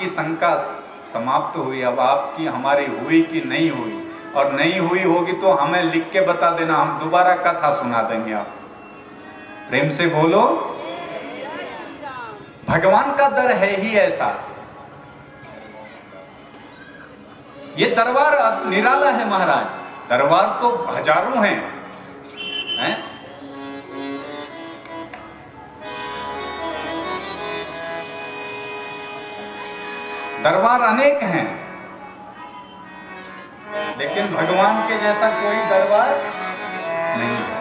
की शंका समाप्त हुई। अब आपकी हमारी हुई कि नहीं हुई, और नहीं हुई होगी तो हमें लिख के बता देना, हम दोबारा कथा सुना देंगे। आप प्रेम से बोलो। भगवान का दर है ही ऐसा। ये दरबार निराला है महाराज। दरबार तो हजारों हैं, हैं? दरबार अनेक हैं, लेकिन भगवान के जैसा कोई दरबार नहीं है।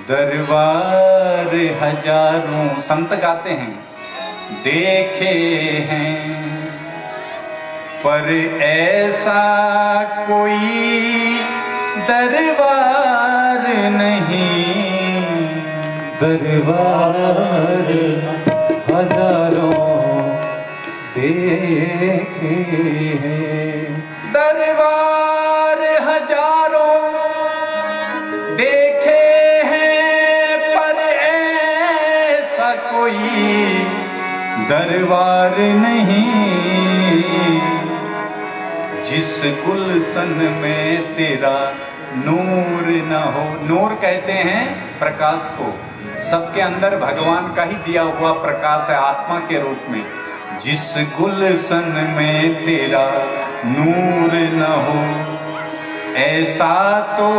दरबार हजारों संत गाते हैं, देखे हैं, पर ऐसा कोई दरबार नहीं। दरबार हजारों देखे हैं, दरबार हजारों देखे हैं, पर ऐसा कोई दरबार नहीं। जिस गुलशन में तेरा नूर न हो। नूर कहते हैं प्रकाश को, सबके अंदर भगवान का ही दिया हुआ प्रकाश है आत्मा के रूप में। जिस गुलशन में तेरा नूर न हो, ऐसा तो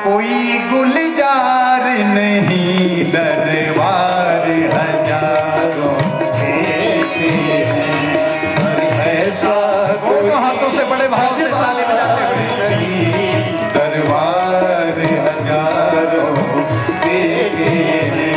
कोई गुलजार नहीं। दरबार हजारों देखे हैं, ऐसा दोनों हाथों से बड़े भाव से ताली बजाते हुए। दरबार हजारों देखे हैं।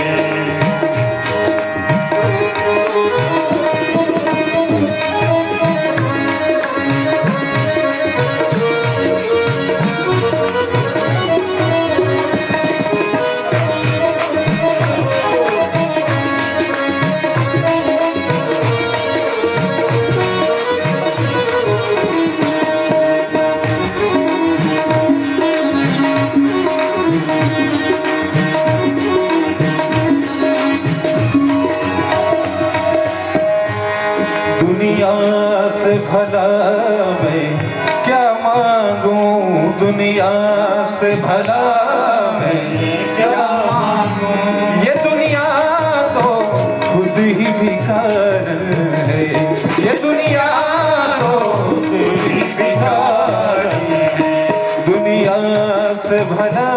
दुनिया से भला मैं क्या मांगूं, दुनिया से भला मैं क्या मांगूं। ये दुनिया तो खुद ही भिखार है, ये दुनिया तो खुद ही भिखार है। दुनिया से भला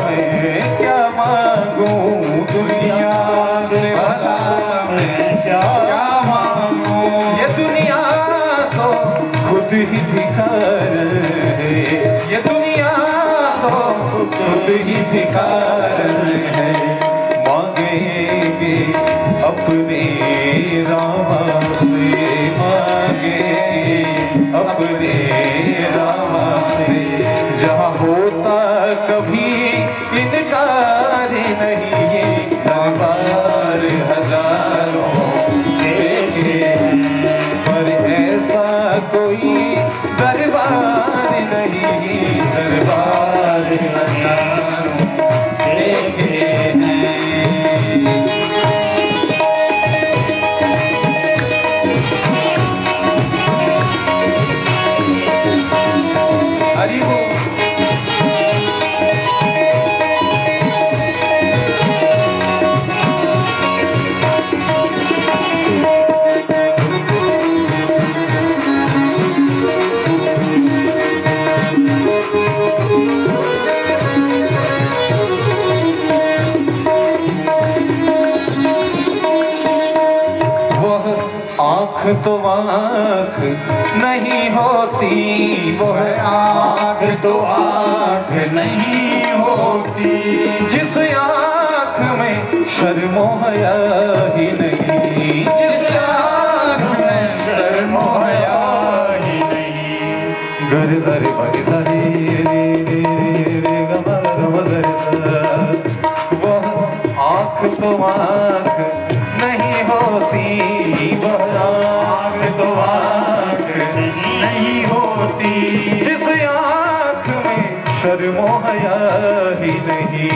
मैं क्या मांगूं, दुनिया से भला मैं क्या मांगूं। ये दुनिया तो खुद ही भिखार है, ये दुनिया तो खुद ही भिखार है। मांगेंगे अपने रामा से, मांगेंगे अपने रामा से। जहाँ होता कभी इनकार नहीं, ये दरबार हजारों देखे हैं, पर ऐसा कोई दरबार नहीं। दरबार हजारों देखे हैं। हरि बोल। आँख तो आँख नहीं होती, वो है आँख तो आँख नहीं होती। जिस आँख में शर्मो हया ही नहीं, जिस आँख में शर्मो हया ही नहीं। गर गर गर गर रे रे रे रे ग ग ग। वो आँख तो आँख नहीं होती, वह आँख तो आँख नहीं होती। जिस आँख में शर्मो हया ही नहीं,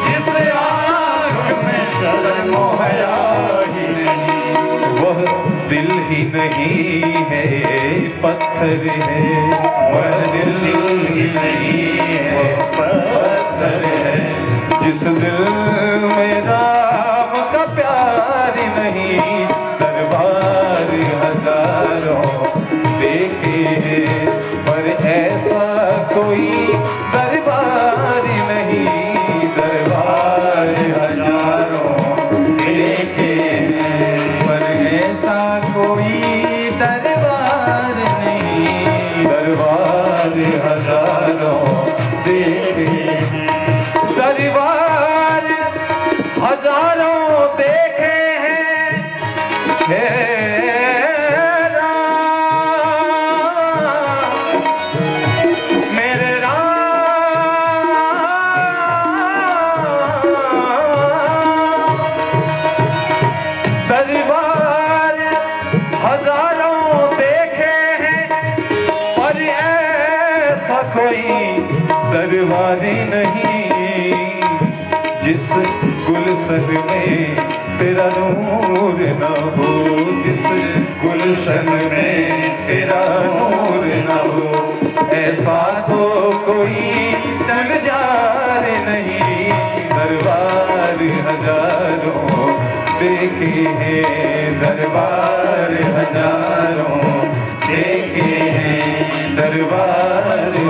जिस आँख में शर्मो हया वह दिल ही नहीं है पत्थर है, वह दिल ही नहीं है पत्थर है। जिस दिल में राम का प्यार नहीं, दरबार हजारों देखे हैं पर ऐसा कोई दरबार नहीं, दरबार हजारों देखे हैं पर ऐसा कोई दरबार नहीं, दरबार हजारों देखे हैं। दरबार हजारों देखे हैं, मेरे राम दरबार हजारों देखे हैं पर ऐसा कोई दरबारी नहीं, जिस गुलशन में तेरा नूर न हो, जिस गुलशन में तेरा नूर न हो, ऐसा तो कोई गुलजार नहीं, दरबार हजारों देखे हैं, दरबार हजारों देखे हैं, दरबार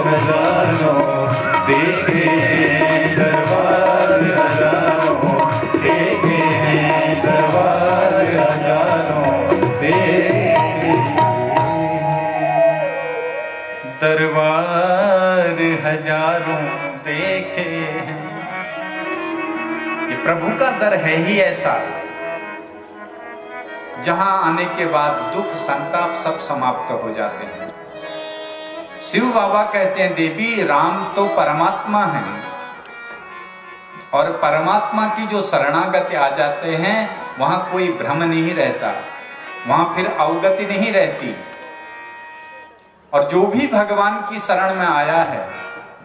हजारों देखे हैं, दरबार हजारों देखे हैं, दरबार हजारों देखे, दरबार हजारों देखे हैं। ये प्रभु का दर है ही ऐसा, जहां आने के बाद दुख संताप सब समाप्त हो जाते हैं। शिव बाबा कहते हैं, देवी राम तो परमात्मा है और परमात्मा की जो शरणागति आ जाते हैं वहां कोई भ्रम नहीं रहता, वहां फिर अवगति नहीं रहती। और जो भी भगवान की शरण में आया है,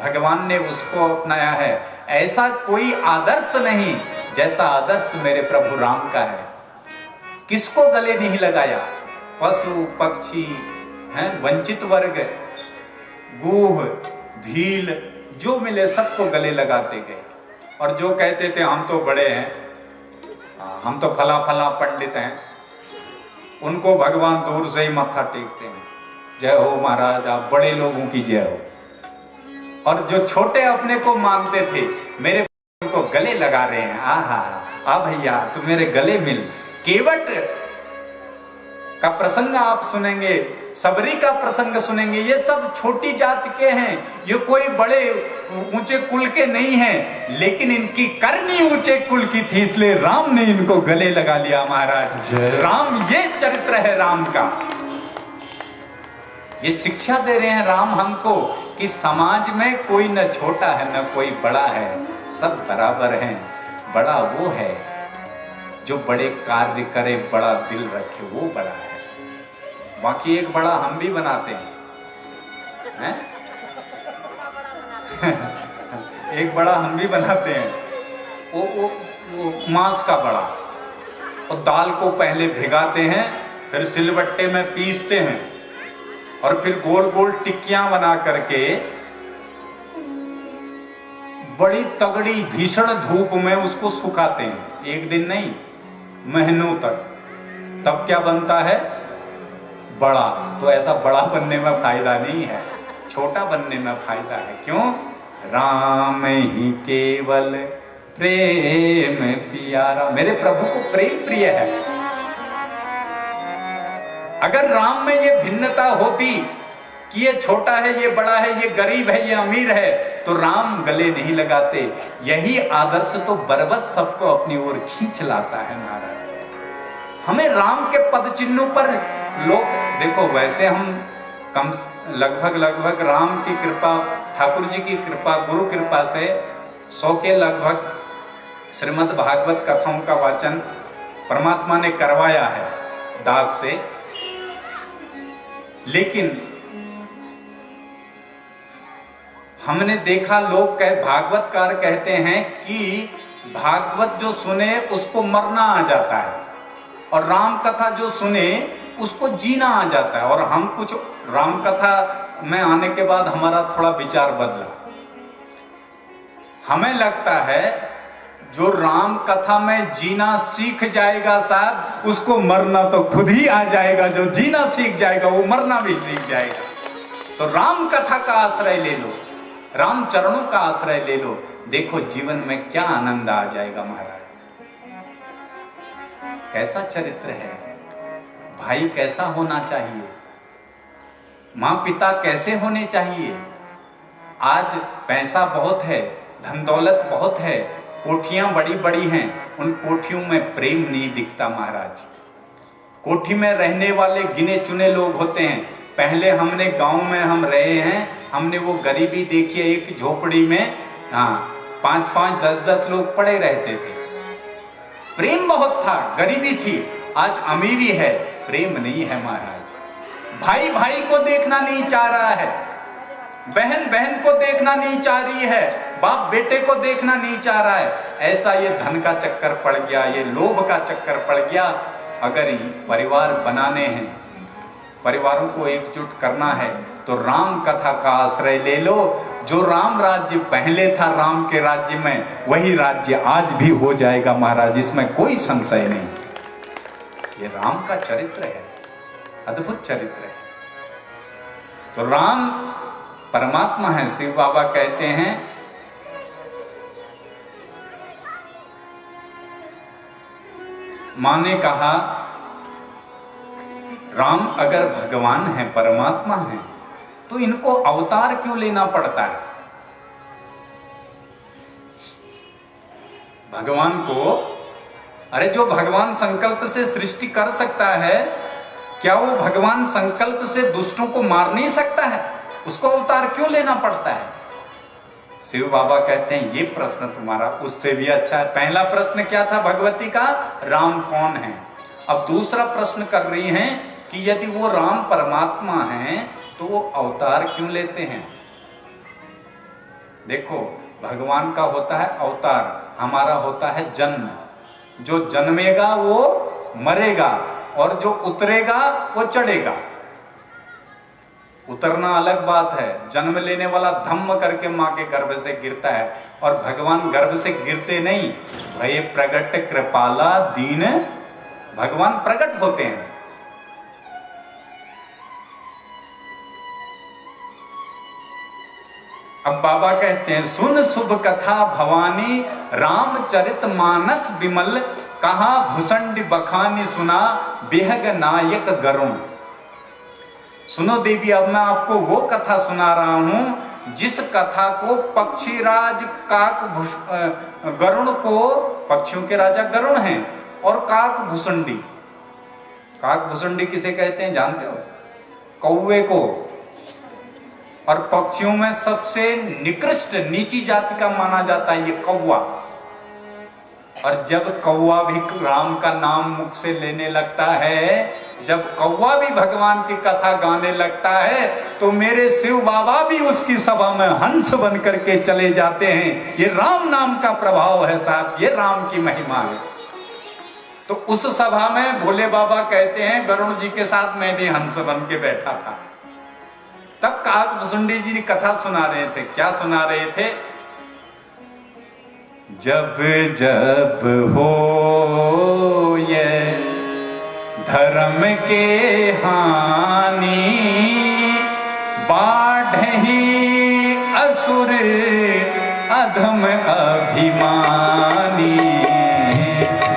भगवान ने उसको अपनाया है। ऐसा कोई आदर्श नहीं जैसा आदर्श मेरे प्रभु राम का है। किसको गले नहीं लगाया? पशु पक्षी हैं, वंचित वर्ग, गूह भील, जो मिले सबको गले लगाते गए। और जो कहते थे हम तो बड़े हैं, हम तो फला फला पंडित हैं, उनको भगवान दूर से ही मत्था टेकते हैं, जय हो महाराज, आप बड़े लोगों की जय हो। और जो छोटे अपने को मानते थे, मेरे को गले लगा रहे हैं, आ भैया तू मेरे गले मिल। केवट का प्रसंग आप सुनेंगे, सबरी का प्रसंग सुनेंगे, ये सब छोटी जात के हैं, ये कोई बड़े ऊंचे कुल के नहीं हैं, लेकिन इनकी करनी ऊंचे कुल की थी, इसलिए राम ने इनको गले लगा लिया। महाराज राम, ये चरित्र है राम का। ये शिक्षा दे रहे हैं राम हमको कि समाज में कोई न छोटा है न कोई बड़ा है, सब बराबर हैं। बड़ा वो है जो बड़े कार्य करे, बड़ा दिल रखे, वो बड़ा है। बाकी एक बड़ा हम भी बनाते हैं, एक बड़ा हम भी बनाते हैं, वो मांस का बड़ा। और दाल को पहले भिगाते हैं, फिर सिलबट्टे में पीसते हैं, और फिर गोल गोल टिक्कियां बना करके बड़ी तगड़ी भीषण धूप में उसको सुखाते हैं। एक दिन नहीं, महीनों तक। तब क्या बनता है? बड़ा। तो ऐसा बड़ा बनने में फायदा नहीं है, छोटा बनने में फायदा है। क्यों? राम ही केवल प्रेम प्यारा। मेरे प्रभु को प्रेम प्रिय है। अगर राम में ये भिन्नता होती कि ये छोटा है, ये बड़ा है, ये गरीब है, ये अमीर है, तो राम गले नहीं लगाते। यही आदर्श तो बरबस सबको अपनी ओर खींच लाता है। महाराज हमें राम के पद चिन्हों पर लोग देखो, वैसे हम कम लगभग राम की कृपा, ठाकुर जी की कृपा, गुरु कृपा से 100 के लगभग श्रीमद् भागवत कथाओं का वाचन परमात्मा ने करवाया है दास से। लेकिन हमने देखा, लोग भागवतकार कहते हैं कि भागवत जो सुने उसको मरना आ जाता है। और राम कथा जो सुने उसको जीना आ जाता है। और हम कुछ राम कथा में आने के बाद हमारा थोड़ा विचार बदला। हमें लगता है जो राम कथा में जीना सीख जाएगा साहब, उसको मरना तो खुद ही आ जाएगा। जो जीना सीख जाएगा वो मरना भी सीख जाएगा। तो राम कथा का आश्रय ले लो, राम चरणों का आश्रय ले लो, देखो जीवन में क्या आनंद आ जाएगा। महाराज कैसा चरित्र है, भाई कैसा होना चाहिए, मां पिता कैसे होने चाहिए। आज पैसा बहुत है, धन दौलत बहुत है, कोठियां बड़ी बड़ी हैं, उन कोठियों में प्रेम नहीं दिखता महाराज। कोठी में रहने वाले गिने चुने लोग होते हैं। पहले हमने गांव में हम रहे हैं, हमने वो गरीबी देखी है। एक झोपड़ी में 5-5, 10-10 लोग पड़े रहते थे। प्रेम बहुत था, गरीबी थी। आज अमीरी है, प्रेम नहीं है महाराज। भाई भाई को देखना नहीं चाह रहा है, बहन बहन को देखना नहीं चाह रही है, बाप बेटे को देखना नहीं चाह रहा है। ऐसा ये धन का चक्कर पड़ गया, ये लोभ का चक्कर पड़ गया। अगर परिवार बनाने हैं, परिवारों को एकजुट करना है, तो राम कथा का आश्रय ले लो। जो राम राज्य पहले था राम के राज्य में, वही राज्य आज भी हो जाएगा महाराज, इसमें कोई संशय नहीं। ये राम का चरित्र है, अद्भुत चरित्र है। तो राम परमात्मा है। शिव बाबा कहते हैं मां ने कहा राम अगर भगवान है, परमात्मा है, तो इनको अवतार क्यों लेना पड़ता है। भगवान को, अरे जो भगवान संकल्प से सृष्टि कर सकता है, क्या वो भगवान संकल्प से दुष्टों को मार नहीं सकता है? उसको अवतार क्यों लेना पड़ता है? शिव बाबा कहते हैं ये प्रश्न तुम्हारा उससे भी अच्छा है। पहला प्रश्न क्या था भगवती का, राम कौन है। अब दूसरा प्रश्न कर रही हैं कि यदि वो राम परमात्मा हैं तो वो अवतार क्यों लेते हैं। देखो भगवान का होता है अवतार, हमारा होता है जन्म। जो जन्मेगा वो मरेगा और जो उतरेगा वो चढ़ेगा। उतरना अलग बात है, जन्म लेने वाला धम्म करके मां के गर्भ से गिरता है, और भगवान गर्भ से गिरते नहीं। भय प्रगट कृपाला दीन, भगवान प्रकट होते हैं। अब बाबा कहते हैं सुन शुभ कथा भवानी, रामचरित मानस विमल, कहा भूषण बखानी सुना, बेहग नायक गरुण। सुनो देवी, अब मैं आपको वो कथा सुना रहा हूं जिस कथा को पक्षीराज काक गरुण को, पक्षियों के राजा गरुण हैं, और काक भुसुंडी। काक भुसुंडी किसे कहते हैं जानते हो? कौवे को। और पक्षियों में सबसे निकृष्ट नीची जाति का माना जाता है ये कौवा। और जब कौवा भी राम का नाम मुख से लेने लगता है, जब कौवा भी भगवान की कथा गाने लगता है, तो मेरे शिव बाबा भी उसकी सभा में हंस बन करके चले जाते हैं। ये राम नाम का प्रभाव है साहब, ये राम की महिमा है। तो उस सभा में भोले बाबा कहते हैं गरुण जी के साथ मैं भी हंस बन के बैठा था। तब काक भुसुंडी जी कथा सुना रहे थे। क्या सुना रहे थे? जब जब हो ये धर्म के हानि, बाढ़ही असुर अधम अभिमानी।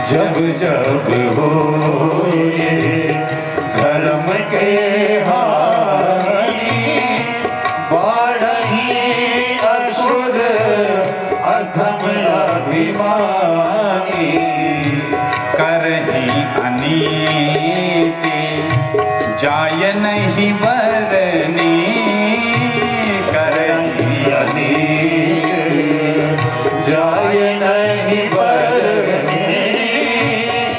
जब जब हो ये धर्म के हानि, बाढ़ही असुर अधम अभिमानी। करही अनीति जाय नहीं बरनी, करही अनीति जाय नहीं बरनी।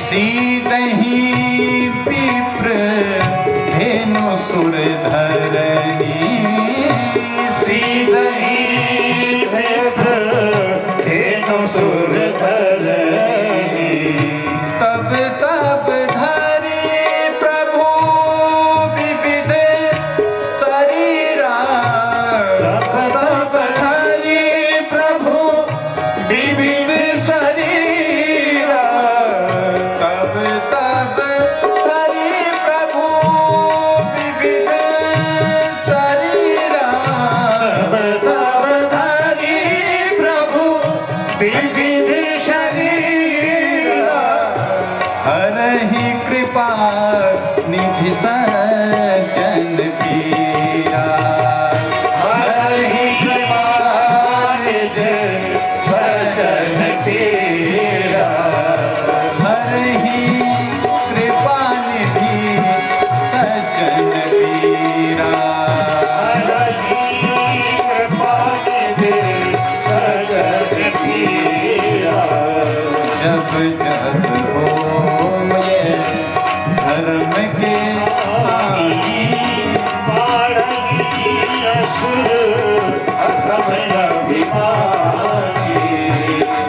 सीदही विप्र धेनु सुर धरनी, सीदही धेनु सुर धरनी। तब तब धर भी सज्जन पीरा। हरहि कृपा निधि सज्जन पीरा। हरहि कृपा निधि सज्जन पीरा। हरहि कृपा निधि सज्जन पीरा। जब जब होए धर्म के हानि, मारही असुर अधम अभिमानी।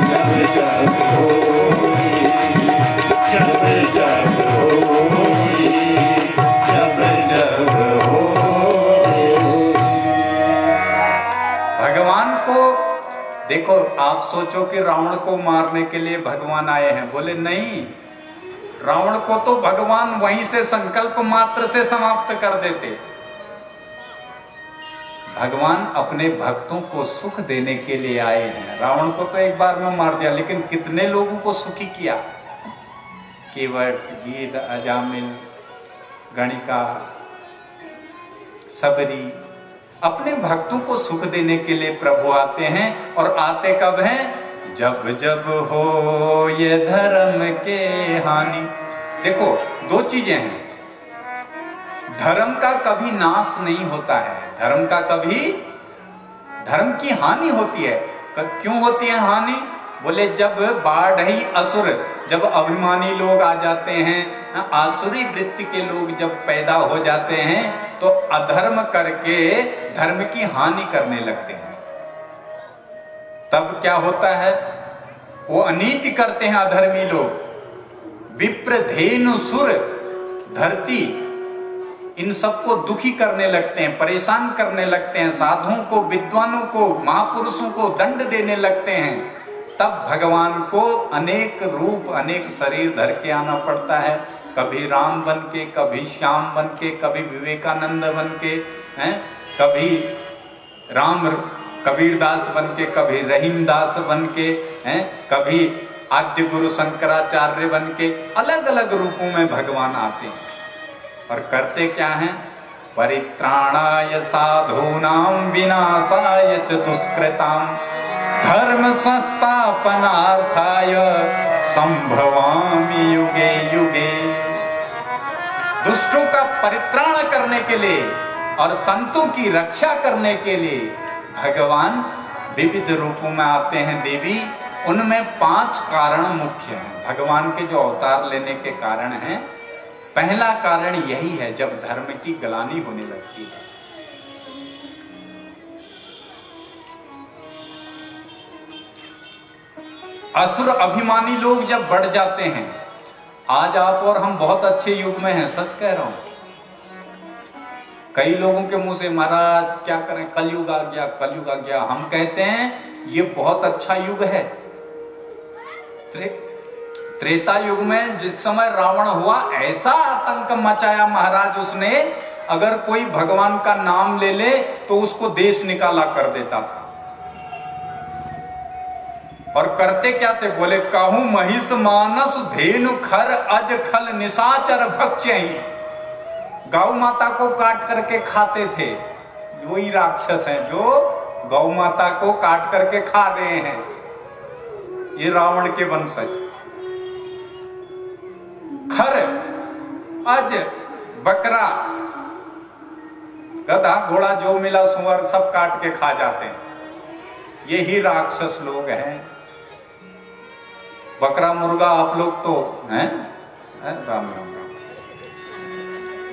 जब जब होई, जब जब होई, जब जब होई। भगवान को देखो, आप सोचो कि रावण को मारने के लिए भगवान आए हैं, बोले नहीं, रावण को तो भगवान वहीं से संकल्प मात्र से समाप्त कर देते। भगवान अपने भक्तों को सुख देने के लिए आए हैं। रावण को तो एक बार में मार दिया, लेकिन कितने लोगों को सुखी किया। केवट, गीध, अजामिल, गणिका, सबरी, अपने भक्तों को सुख देने के लिए प्रभु आते हैं। और आते कब हैं? जब जब हो ये धर्म के हानि। देखो, दो चीजें हैं, धर्म का कभी नाश नहीं होता है, धर्म का कभी, धर्म की हानि होती है। क्यों होती है हानि? बोले जब बाढ़ ही असुर, जब अभिमानी लोग आ जाते हैं, आसुरी वृत्ति के लोग जब पैदा हो जाते हैं, तो अधर्म करके धर्म की हानि करने लगते हैं। तब क्या होता है? वो अनीति करते हैं अधर्मी लोग। विप्र, धेनु, सुर, धरती, इन सबको दुखी करने लगते हैं, परेशान करने लगते हैं, साधुओं को, विद्वानों को, महापुरुषों को दंड देने लगते हैं। तब भगवान को अनेक रूप, अनेक शरीर धर के आना पड़ता है। कभी राम बन के, कभी श्याम बन के, कभी विवेकानंद बन के, कभी राम कबीरदास बन के, कभी रहीमदास बन के, कभी आद्य गुरु शंकराचार्य बन के, अलग अलग रूपों में भगवान आते हैं। और करते क्या हैं? परित्राणाय साधूनां विनाशाय च दुष्कृतां धर्म संस्थापनार्थाय संभवामि युगे युगे। दुष्टों का परित्राण करने के लिए और संतों की रक्षा करने के लिए भगवान विविध रूपों में आते हैं। देवी, उनमें 5 कारण मुख्य हैं भगवान के जो अवतार लेने के कारण हैं। पहला कारण यही है, जब धर्म की ग्लानि होने लगती है। असुर अभिमानी लोग जब बढ़ जाते हैं। आज आप और हम बहुत अच्छे युग में हैं, सच कह रहा हूं। कई लोगों के मुंह से महाराज क्या करें, कलयुग आ गया, कलयुग आ गया। हम कहते हैं ये बहुत अच्छा युग है। त्रेता युग में जिस समय रावण हुआ, ऐसा आतंक मचाया महाराज उसने, अगर कोई भगवान का नाम ले ले तो उसको देश निकाला कर देता था। और करते क्या थे? बोले काहू महिष मानस धेनु खर अज खल निशाचर भक्ष्य। गौ माता को काट करके खाते थे। वही राक्षस हैं जो गौ माता को काट करके खा रहे हैं, ये रावण के वंशज। खर, अज, बकरा, गधा, घोड़ा, जो मिला सुअर सब काट के खा जाते हैं। यही राक्षस लोग हैं। बकरा मुर्गा आप लोग तो हैं? राम राम राम,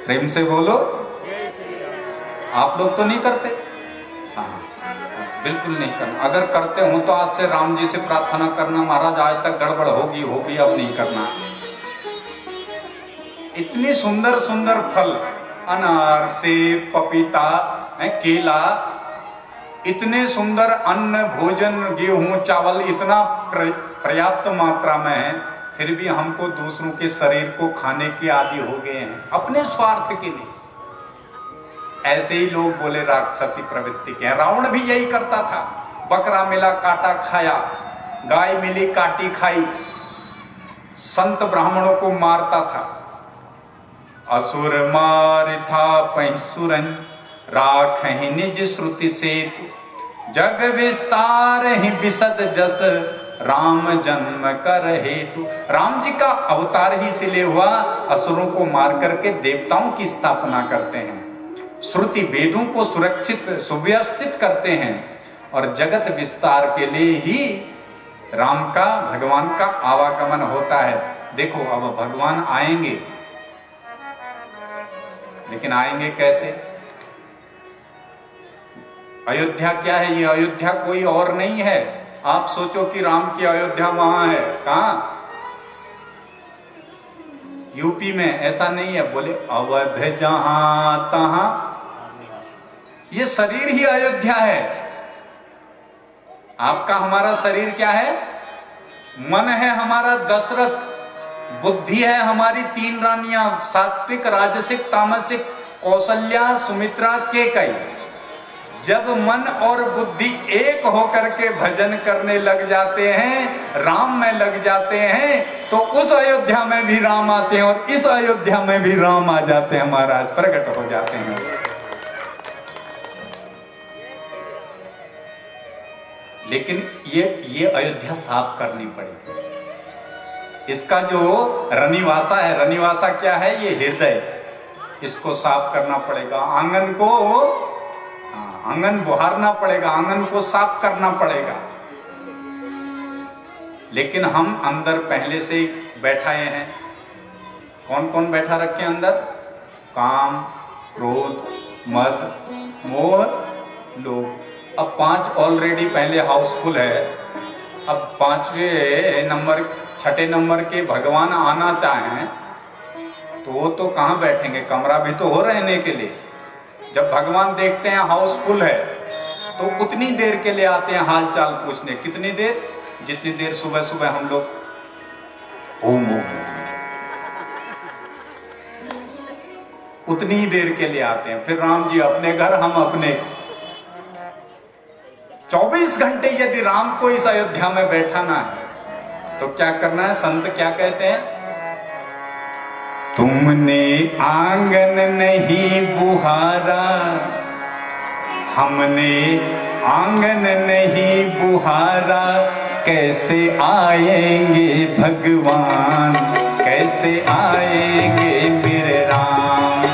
प्रेम से बोलो। आप लोग तो नहीं करते? हाँ, बिल्कुल नहीं करना। अगर करते हो तो आज से राम जी से प्रार्थना करना, महाराज आज तक गड़बड़ होगी होगी, अब नहीं करना। इतनी सुंदर सुंदर फल, अनार, सेब, पपीता, केला, इतने सुंदर अन्न, भोजन, गेहूं, चावल इतना पर्याप्त मात्रा में है, फिर भी हमको दूसरों के शरीर को खाने के आदी हो गए हैं अपने स्वार्थ के लिए। ऐसे ही लोग बोले राक्षसी प्रवृत्ति के। रावण भी यही करता था। बकरा मिला काटा खाया, गाय मिली काटी खाई, संत ब्राह्मणों को मारता था। असुर मार था पैसुरन राखहि निज श्रुति सेतु, जग विस्तार ही विशद जस राम जन्म कर हेतु। राम जी का अवतार ही इसलिए हुआ, असुरों को मार करके देवताओं की स्थापना करते हैं, श्रुति वेदों को सुरक्षित सुव्यवस्थित करते हैं, और जगत विस्तार के लिए ही राम का भगवान का आवागमन होता है। देखो अब भगवान आएंगे, लेकिन आएंगे कैसे? अयोध्या क्या है? ये अयोध्या कोई और नहीं है। आप सोचो कि राम की अयोध्या वहां है, कहां? यूपी में। ऐसा नहीं है। बोले अवध जहां तहां, ये शरीर ही अयोध्या है। आपका हमारा शरीर क्या है? मन है हमारा दशरथ, बुद्धि है हमारी 3 रानियां, सात्विक, राजसिक, तामसिक, कौशल्या, सुमित्रा, केकई। जब मन और बुद्धि एक होकर के भजन करने लग जाते हैं, राम में लग जाते हैं, तो उस अयोध्या में भी राम आते हैं और इस अयोध्या में भी राम आ जाते हैं, महाराज प्रकट हो जाते हैं। लेकिन ये अयोध्या साफ करनी पड़ेगी। इसका जो रनिवासा है, रनिवासा क्या है? ये हृदय, इसको साफ करना पड़ेगा। आंगन को आंगन बुहारना पड़ेगा, आंगन को साफ करना पड़ेगा। लेकिन हम अंदर पहले से ही बैठाए हैं। कौन कौन बैठा रखे अंदर? काम, क्रोध, मद, मोह, लोभ। अब 5 ऑलरेडी पहले हाउसफुल है। अब 5वें नंबर, 6ठे नंबर के भगवान आना चाहें तो वो तो कहां बैठेंगे? कमरा भी तो हो रहने के लिए। जब भगवान देखते हैं हाउसफुल है तो उतनी देर के लिए आते हैं हाल चाल पूछने। कितनी देर? जितनी देर सुबह सुबह हम लोग ओम ओम, उतनी ही देर के लिए आते हैं। फिर राम जी अपने घर, हम अपने। 24 घंटे यदि राम को इस अयोध्या में बैठाना है तो क्या करना है? संत क्या कहते हैं? तुमने आंगन नहीं बुहारा, हमने आंगन नहीं बुहारा, कैसे आएंगे भगवान, कैसे आएंगे मेरे राम।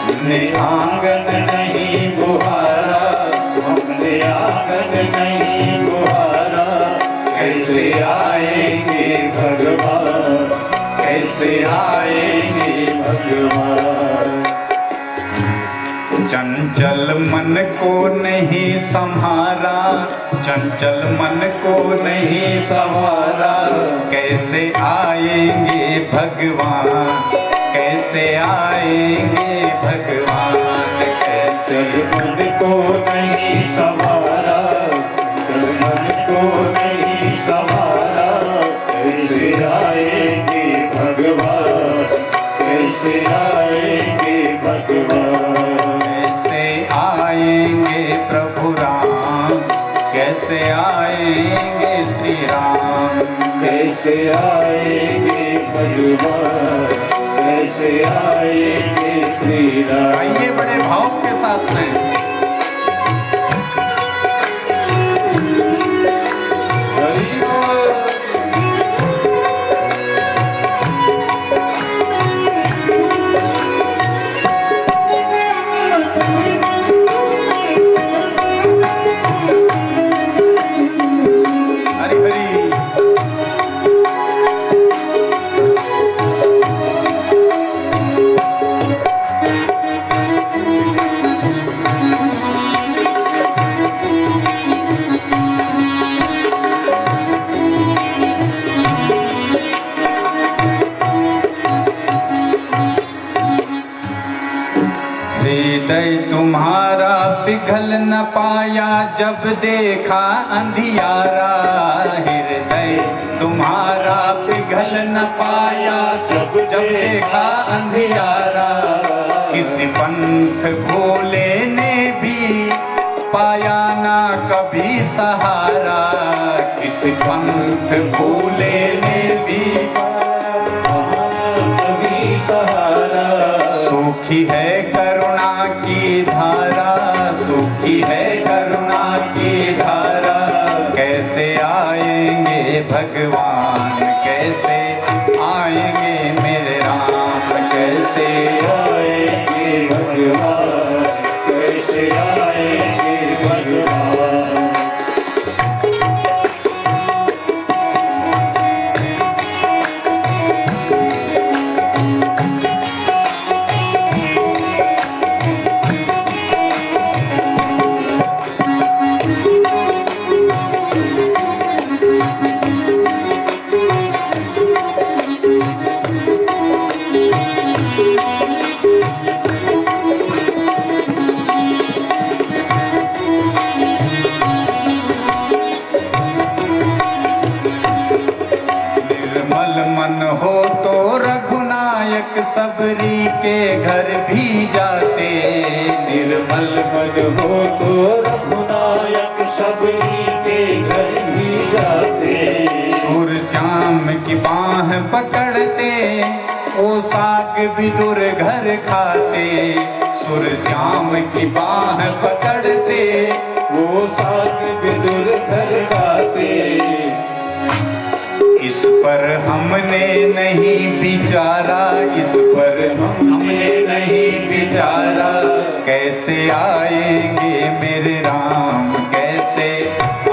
हमने आंगन नहीं बुहारा, हमने आंगन नहीं बुहारा, कैसे आएंगे भगवान, कैसे आएंगे भगवान। चंचल मन को नहीं संभारा, चंचल मन को नहीं संभारा, कैसे आएंगे भगवान, कैसे आएंगे भगवान। कैसे मन को नहीं संभारा, मन को नहीं संभारा, कैसे आएंगे भगवान, कैसे आएंगे भगवान। कैसे आएंगे प्रभु राम, कैसे आएंगे श्री राम, कैसे आएंगे भगवान, कैसे आएंगे श्री राम। आइए बड़े भाव के साथ में। हृदय तुम्हारा पिघल न पाया जब देखा अंधियारा, हृदय तुम्हारा पिघल न पाया जब देखा अंधियारा। किसी पंथ भोले ने भी पाया ना कभी सहारा, किसी पंथ भोले ने भी कभी सहारा। सूखी है करुणा की धारा, सूखी है करुणा की धारा, कैसे आएंगे भगवान, कैसे आएंगे मेरे राम, कैसे आएंगे भगवान, कैसे आएंगे भगवान। सबरी के घर भी जाते, निर्मल मन हो तो रघुनायक सबरी के घर भी जाते। सूर श्याम की बाह पकड़ते, ओ साग विदुर घर खाते, सुर श्याम की बाह पकड़ते, वो साग विदुर घर खाते। इस पर हमने नहीं विचारा, इस पर हमने नहीं विचारा, कैसे आएंगे मेरे राम, कैसे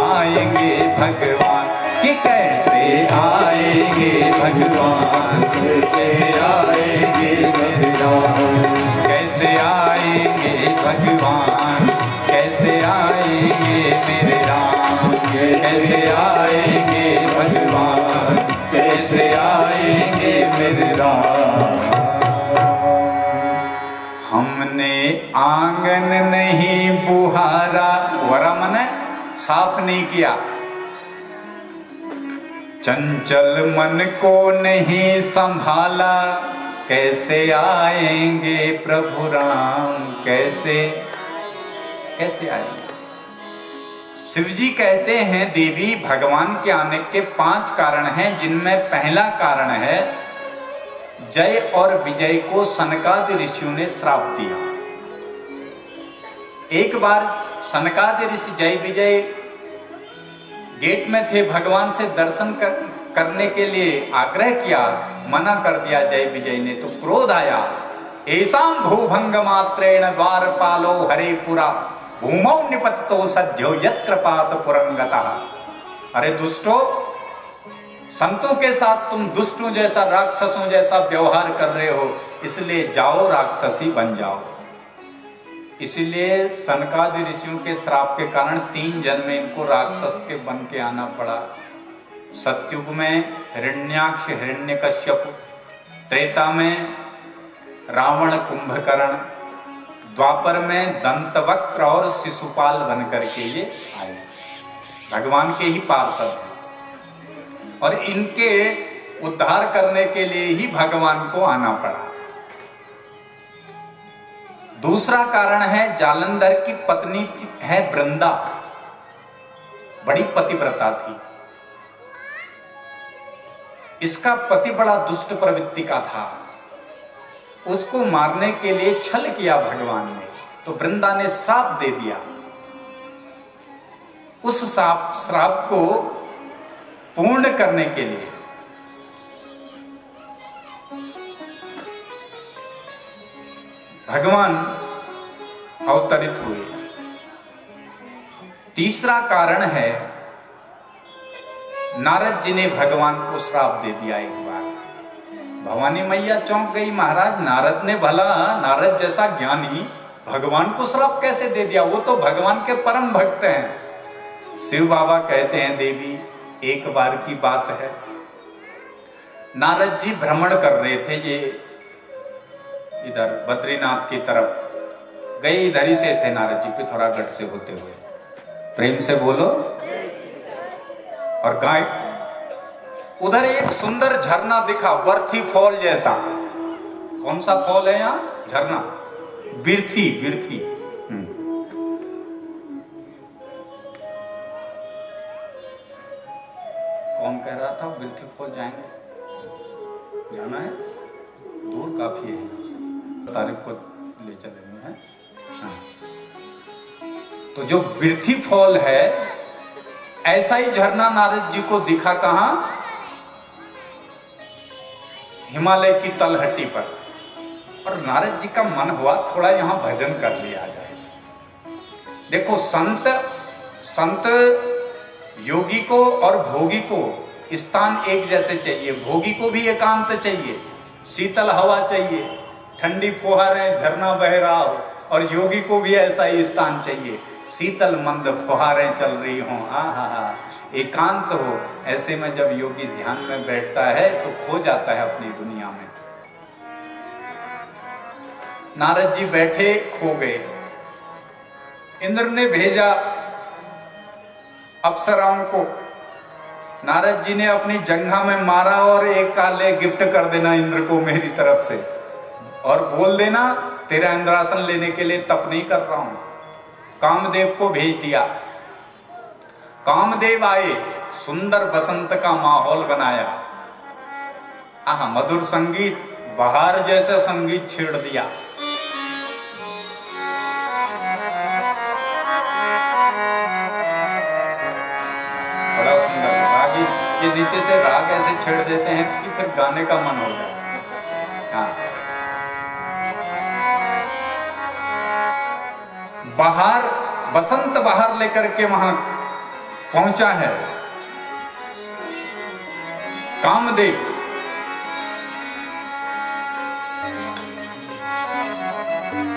आएंगे भगवान, कि कैसे आएंगे भगवान, कैसे आएंगे भगवान, कैसे आएंगे भगवान, कैसे आएंगे मेरे राम, कैसे आएंगे भगवान, कैसे आएंगे मेरे राम। हमने आंगन नहीं बुहारा, वरा मने साफ नहीं किया, चंचल मन को नहीं संभाला, कैसे आएंगे प्रभु राम, कैसे कैसे आएंगे। शिव जी कहते हैं देवी भगवान के आने के 5 कारण हैं, जिनमें पहला कारण है जय और विजय को सनकादि ऋषियों ने श्राप दिया। एक बार सनकादि ऋषि जय विजय गेट में थे, भगवान से दर्शन करने के लिए आग्रह किया, मना कर दिया जय विजय ने, तो क्रोध आया। ऐसाम भूभंग मात्रेण द्वारपालो हरे पुरा भूमौ निपततो सद्यो यत्र पात पुरंगतः। अरे दुष्टो, संतों के साथ तुम दुष्टों जैसा, राक्षसों जैसा व्यवहार कर रहे हो, इसलिए जाओ राक्षसी बन जाओ। इसलिए सनकादि ऋषियों के श्राप के कारण 3 जन्म में इनको राक्षस के बन के आना पड़ा। सतयुग में हिरण्याक्ष हिरण्यकश्यप, त्रेता में रावण कुंभकर्ण, द्वापर में दंतवक्र और शिशुपाल बनकर के ये आए, भगवान के ही पार्षद हैं, और इनके उद्धार करने के लिए ही भगवान को आना पड़ा। दूसरा कारण है जालंधर की पत्नी है वृंदा, बड़ी पतिव्रता थी। इसका पति बड़ा दुष्ट प्रवृत्ति का था, उसको मारने के लिए छल किया भगवान ने, तो वृंदा ने श्राप दे दिया। उस श्राप को पूर्ण करने के लिए भगवान अवतरित हुए। तीसरा कारण है नारद जी ने भगवान को श्राप दे दिया। एक बार भवानी मैया चौंक गई, महाराज नारद ने, भला नारद जैसा ज्ञानी भगवान को श्राप कैसे दे दिया, वो तो भगवान के परम भक्त हैं। शिव बाबा कहते हैं देवी एक बार की बात है, नारद जी भ्रमण कर रहे थे, ये इधर बद्रीनाथ की तरफ गए, इधर ही से थे नारद जी पिथौरागढ़ से होते हुए। प्रेम से बोलो। और गाय उधर एक सुंदर झरना दिखा, वर्थी फॉल जैसा। कौन सा फॉल है यहाँ? झरना, बिरथी। बिरथी कौन कह रहा था बिरथी फॉल जाएंगे? जाना है? दूर काफी है यहाँ से। तारीख को ले चलेंगे हैं। हाँ। तो जो बिरथी फॉल है, ऐसा ही झरना नारद जी को दिखा कहां? हिमालय की तलहटी पर। और नारद जी का मन हुआ थोड़ा यहां भजन कर लिया जाए। देखो संत योगी को और भोगी को स्थान एक जैसे चाहिए। भोगी को भी एकांत चाहिए, शीतल हवा चाहिए, ठंडी फुहारें, झरना बह रहा हो, और योगी को भी ऐसा ही स्थान चाहिए, शीतल मंद फुहारें चल रही हों, हा, एकांत हो। ऐसे में जब योगी ध्यान में बैठता है तो खो जाता है अपनी दुनिया में। नारद जी बैठे, खो गए। इंद्र ने भेजा अप्सराओं को, नारद जी ने अपनी जंघा में मारा और एक काले गिफ्ट कर देना इंद्र को मेरी तरफ से, और बोल देना तेरा इंद्रासन लेने के लिए तप नहीं कर रहा हूं। कामदेव को भेज दिया। कामदेव आए, सुंदर बसंत का माहौल बनाया। आहा, मधुर संगीत, बहार जैसा संगीत छेड़ दिया। बड़ा सुंदर राग। ये नीचे से राग ऐसे छेड़ देते हैं कि फिर गाने का मन हो जाए। हाँ, बहार, बसंत बहार लेकर के वहां पहुंचा है कामदेव।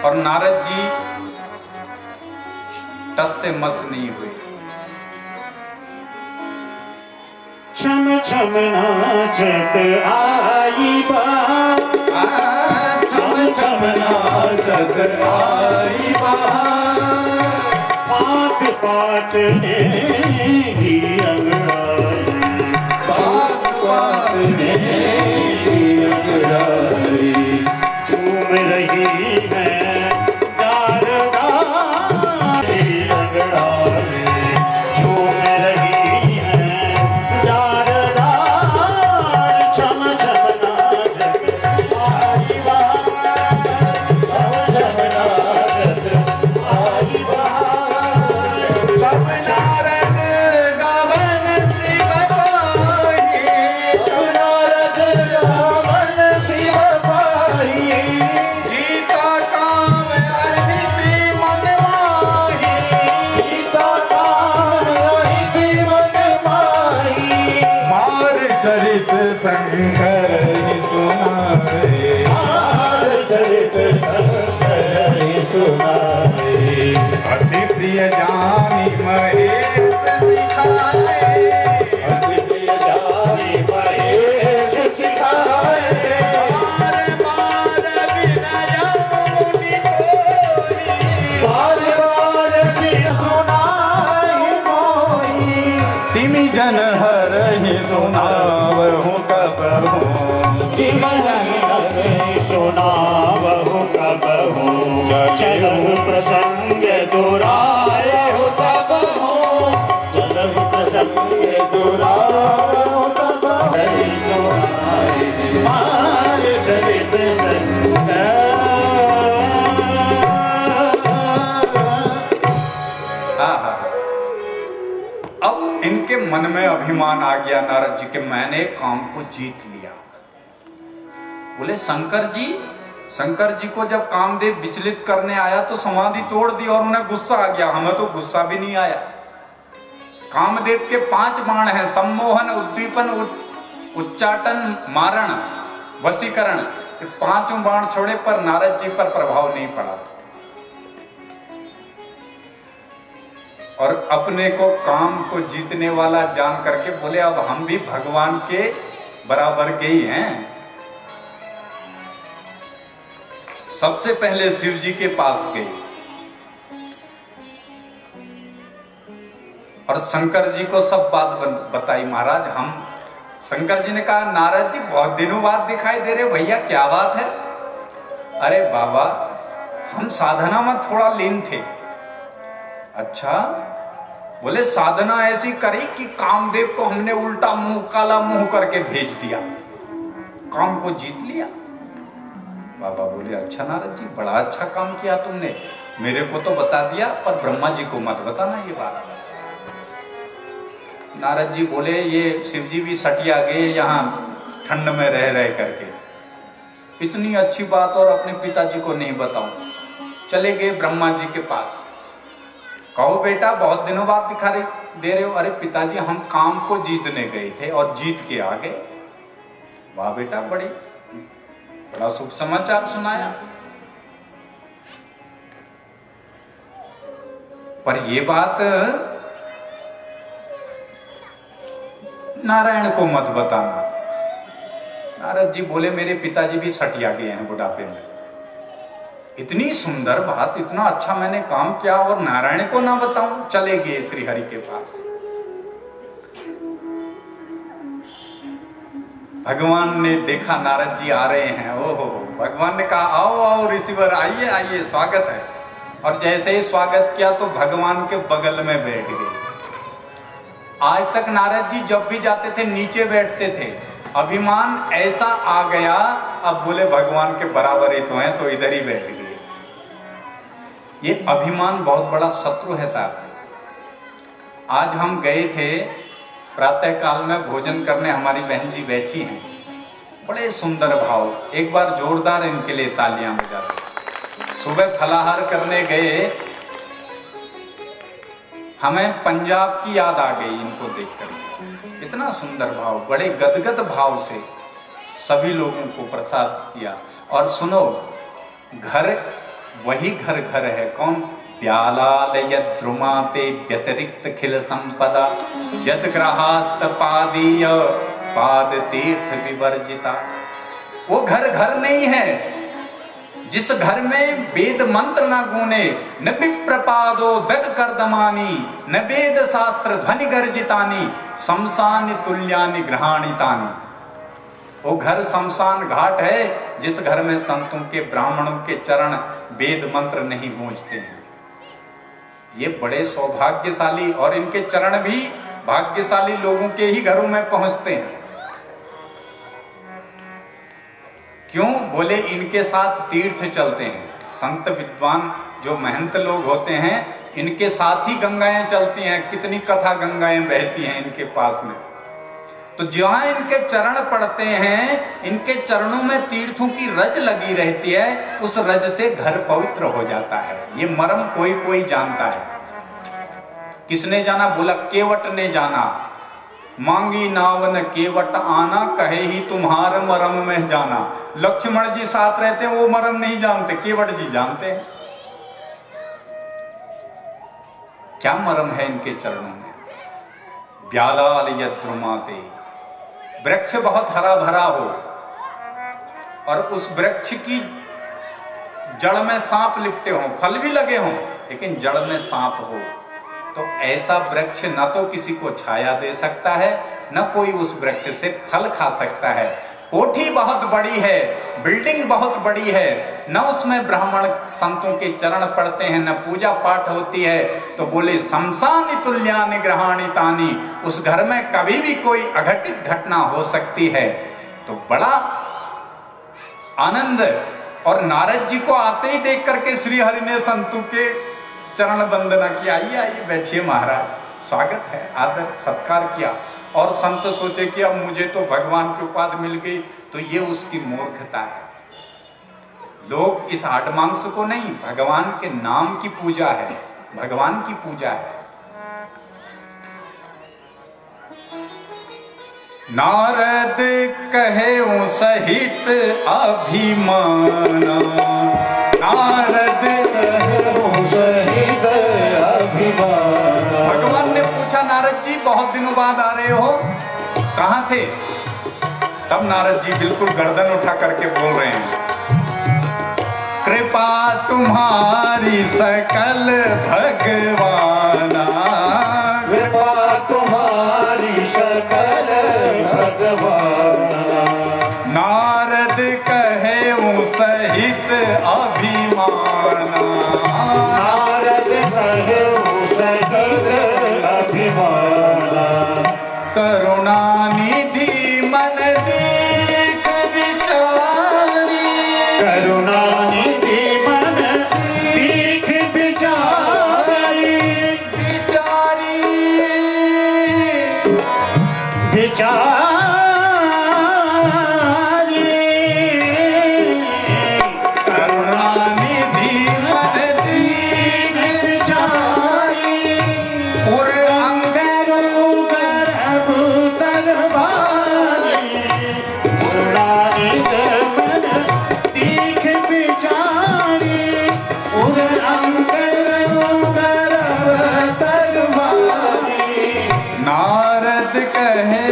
और नारद जी टस से मस नहीं हुए। छम छम नाचत आई बहार, छम छम नाचत आई बहार, पात पात ने ही अंगड़ाई, पात पात ने ही अंगड़ाई, झूम रही है डार डार अंगड़ाई, झूम रही है डार डार, छम छम नाचत आई बहार, छम छम नाचत आई बहार, सब नारद गावन शिव पाही, सब नारद गावन शिव पाही, गीता काम अहिति मन माही, गीता काम अहिति मन माही, मार चरित शंकर ही सुनाए, मार चरित शंकर ही सुनाए, अति प्रिय जानी महेश सिखाए, अति प्रिय जानी महेश सिखाए, बार बार विनय मुनि कोई, बार बार फिर सुनाई मोही, तिमि जन हर ही सुनावहु कबहु, जीवन हरे सुनावहु कबहु, चलहु प्रसंग दुरायहु तबहु, चलहु प्रसंग दुरायहु तबहु, हरि सुनाए मार चरित संसार। अब इनके मन में अभिमान आ गया नारद जी के, मैंने काम को जीत लिया। बोले शंकर जी को जब कामदेव विचलित करने आया तो समाधि तोड़ दी और उन्हें गुस्सा आ गया। हमें तो गुस्सा भी नहीं आया। कामदेव के 5 बाण हैं, सम्मोहन, उद्दीपन, उच्चाटन, मारण, वशीकरण। 5 बाण छोड़े पर नारद जी पर प्रभाव नहीं पड़ा। और अपने को काम को जीतने वाला जान करके बोले अब हम भी भगवान के बराबर के ही हैं। सबसे पहले शिव जी के पास गए और शंकर जी को सब बात बताई। महाराज हम, शंकर जी ने कहा नारद जी बहुत दिनों बाद दिखाई दे रहे, भैया क्या बात है? अरे बाबा हम साधना में थोड़ा लीन थे। अच्छा, बोले साधना ऐसी करी कि कामदेव को हमने उल्टा मुंह, काला मुंह करके भेज दिया, काम को जीत लिया। बाबा बोले, अच्छा नारद जी, बड़ा अच्छा काम किया तुमने, मेरे को तो बता दिया पर ब्रह्मा जी को मत बताना ये बात। नारद जी बोले, ये शिव जी भी सटिया गए यहाँ ठंड में रह करके, इतनी अच्छी बात और अपने पिताजी को नहीं बताऊं। चले गए ब्रह्मा जी के पास। कहो बेटा, बहुत दिनों बाद दिखाई दे रहे हो। अरे पिताजी, हम काम को जीतने गए थे और जीत के आ गए। वाह बेटा, बड़ा शुभ समाचार सुनाया। पर ये बात नारायण को मत बताना। नारद जी बोले, मेरे पिताजी भी सटिया गए हैं बुढ़ापे में। इतनी सुंदर बात, इतना अच्छा मैंने काम किया और नारायण को ना बताऊं। चले गए श्री हरि के पास। भगवान ने देखा नारद जी आ रहे हैं। ओहो, भगवान ने कहा, आओ आओ ऋषिवर, आइए आइए, स्वागत है। और जैसे ही स्वागत किया तो भगवान के बगल में बैठ गए। आज तक नारद जी जब भी जाते थे नीचे बैठते थे। अभिमान ऐसा आ गया, अब बोले भगवान के बराबर ही तो हैं, तो इधर ही बैठ गए। ये अभिमान बहुत बड़ा शत्रु है साहब। आज हम गए थे प्रातः काल में भोजन करने, हमारी बहन जी बैठी हैं, बड़े सुंदर भाव। एक बार जोरदार इनके लिए तालियां बजा दो। सुबह फलाहार करने गए, हमें पंजाब की याद आ गई इनको देखकर। इतना सुंदर भाव, बड़े गदगद भाव से सभी लोगों को प्रसाद दिया। और सुनो, घर वही घर घर है। कौन? व्यालालय द्रुमाते व्यतिरिक्त खिल संपदा यद ग्रहास्त पादीय पाद तीर्थ विवर्जिता। वो घर घर नहीं है जिस घर में वेद मंत्र न गूने, न विप्रपादो दग कर्दमानी, न वेद शास्त्र ध्वनि गर्जितानी, शमशान तुल्यानि ग्रहाणितानी। वो घर शमशान घाट है जिस घर में संतों के, ब्राह्मणों के चरण वेद मंत्र नहीं गूंजते हैं। ये बड़े सौभाग्यशाली, और इनके चरण भी भाग्यशाली लोगों के ही घरों में पहुंचते हैं। क्यों? बोले, इनके साथ तीर्थ चलते हैं। संत विद्वान जो महंत लोग होते हैं, इनके साथ ही गंगाएं चलती हैं। कितनी कथा गंगाएं बहती हैं इनके पास में। तो जहां इनके चरण पड़ते हैं, इनके चरणों में तीर्थों की रज लगी रहती है, उस रज से घर पवित्र हो जाता है। ये मर्म कोई कोई जानता है। किसने जाना? बोला, केवट ने जाना। मांगी नावन केवट आना, कहे ही तुम्हारे मरम में जाना। लक्ष्मण जी साथ रहते हैं, वो मरम नहीं जानते, केवट जी जानते हैं। क्या मरम है इनके चरणों में? व्यालाल यद्रुमाते, वृक्ष बहुत हरा भरा हो और उस वृक्ष की जड़ में सांप लिपटे हों, फल भी लगे हों, लेकिन जड़ में सांप हो, तो ऐसा वृक्ष न तो किसी को छाया दे सकता है, न कोई उस वृक्ष से फल खा सकता है। कोठी बहुत बड़ी है, बिल्डिंग बहुत बड़ी है, न उसमें ब्राह्मण संतों के चरण पड़ते हैं, न पूजा पाठ होती है, तो बोले शमशान तुल्यानि ग्रहाणितानि, उस घर में कभी भी कोई अघटित घटना हो सकती है। तो बड़ा आनंद। और नारद जी को आते ही देख करके श्री हरि ने संतों के चरण वंदना की। आइए आइए, बैठिए महाराज, स्वागत है, आदर सत्कार किया। और संत सोचे कि अब मुझे तो भगवान की उपाधि मिल गई, तो ये उसकी मूर्खता है। लोग इस हाडमांस को नहीं, भगवान के नाम की पूजा है, भगवान की पूजा है। नारद कहे सहित अभिमाना, नारद कहे सहित अभिमाना। भगवान ने पूछा, नारद जी बहुत दिनों बाद आ रहे हो, कहां थे? तब नारद जी बिल्कुल गर्दन उठा करके बोल रहे हैं, कृपा तुम्हारी सकल भगवाना, कृपा तुम्हारी सकल भगवाना। नारद कहे सहित अभिमाना, नारद कहे सहित अभिमाना। करुणा निधि मन देख विचारी, करुणा बिचारी करुणानिधि मन दीन बिचारी उर अंगरू गर्भ तरवारी उड़ाई मन तीख बिचारी उर अंगरू गर्भ तरवारी नारद कहे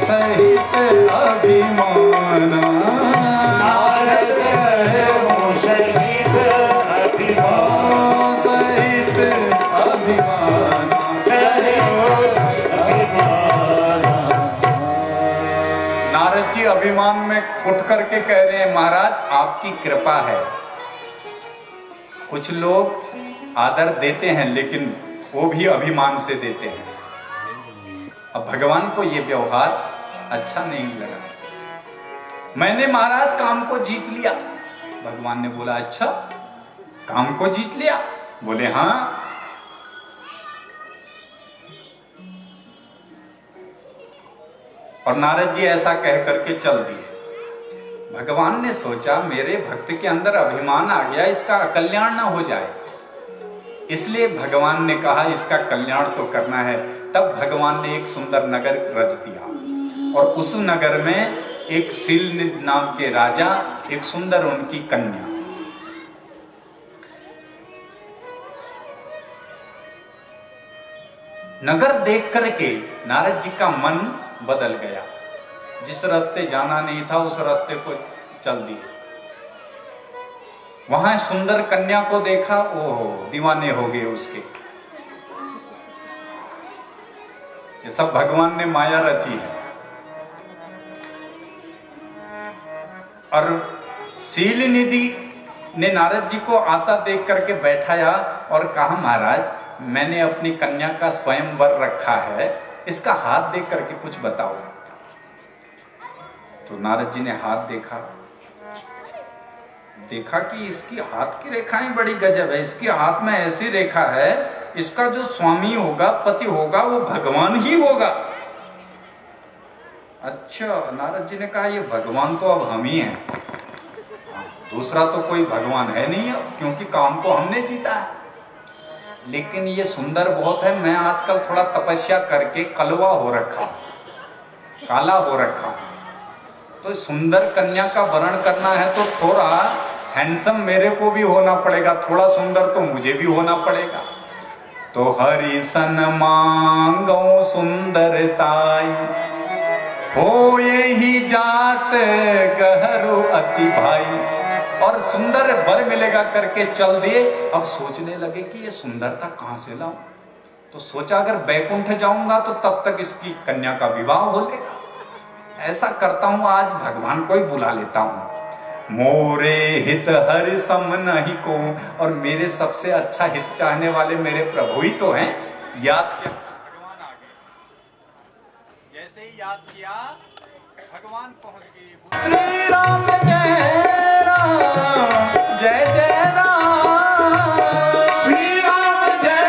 सहित अभिमाना नारद कहे सहित अभिमान सहित अभिमाना नारद जी अभिमान में उठ करके कह रहे हैं महाराज आपकी कृपा है। कुछ लोग आदर देते हैं लेकिन वो भी अभिमान से देते हैं। अब भगवान को ये व्यवहार अच्छा नहीं लगा। मैंने महाराज काम को जीत लिया। भगवान ने बोला अच्छा काम को जीत लिया? बोले हाँ। और नारद जी ऐसा कह करके चल दिए। भगवान ने सोचा मेरे भक्त के अंदर अभिमान आ गया, इसका कल्याण ना हो जाए, इसलिए भगवान ने कहा इसका कल्याण तो करना है। तब भगवान ने एक सुंदर नगर रच दिया और उस नगर में एक शील नाम के राजा, एक सुंदर उनकी कन्या। नगर देख करके नारद जी का मन बदल गया। जिस रास्ते जाना नहीं था उस रास्ते को चल दिए। वहां सुंदर कन्या को देखा, ओहो दीवाने हो गए उसके। ये सब भगवान ने माया रची है। और शील निधि ने नारद जी को आता देख करके बैठाया और कहा महाराज मैंने अपनी कन्या का स्वयंवर रखा है, इसका हाथ देख करके कुछ बताओ। तो नारद जी ने हाथ देखा कि इसकी हाथ की रेखाएं बड़ी गजब है। इसके हाथ में ऐसी रेखा है, इसका जो स्वामी होगा, पति होगा, वो भगवान ही होगा। अच्छा, नारद जी ने कहा ये भगवान तो अब हम ही हैं, दूसरा तो कोई भगवान है नहीं अब, क्योंकि काम को हमने जीता है। लेकिन ये सुंदर बहुत है, मैं आजकल थोड़ा तपस्या करके कलवा हो रखा, काला हो रखा, तो सुंदर कन्या का वर्ण करना है तो थोड़ा हैंडसम मेरे को भी होना पड़ेगा, थोड़ा सुंदर तो मुझे भी होना पड़ेगा। तो हरि सन मांगो सुंदरताई, हो यही जात गहरु अति भाई। और सुंदर वर मिलेगा करके चल दिए। अब सोचने लगे कि ये सुंदरता कहां से लाऊं। तो सोचा अगर बैकुंठ जाऊंगा तो तब तक इसकी कन्या का विवाह हो लेगा। ऐसा करता हूं, आज भगवान को ही बुला लेता हूं। मोरे हित हरि सम नहीं को, और मेरे सबसे अच्छा हित चाहने वाले मेरे प्रभु ही तो हैं। याद किया, भगवान आ गए। जैसे ही याद किया भगवान पहुंच गए। श्री राम जय राम, जय जय राम। श्री राम जय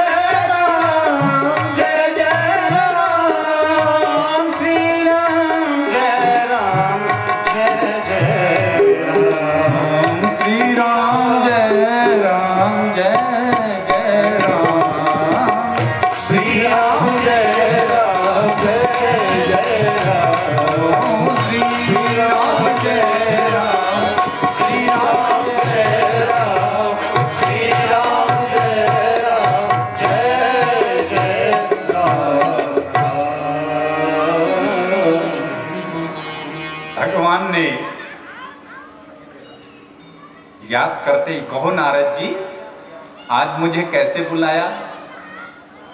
राम, जय जय राम। श्री राम जय राम, जय जय राम। श्री राम जय राम, जय जय राम। श्री राम जय राम, जय जय राम। श्री राम जय राम, श्री राम जय राम, श्री राम जय राम, जय जय राम। भगवान ने याद करते ही, कहो नारद जी आज मुझे कैसे बुलाया?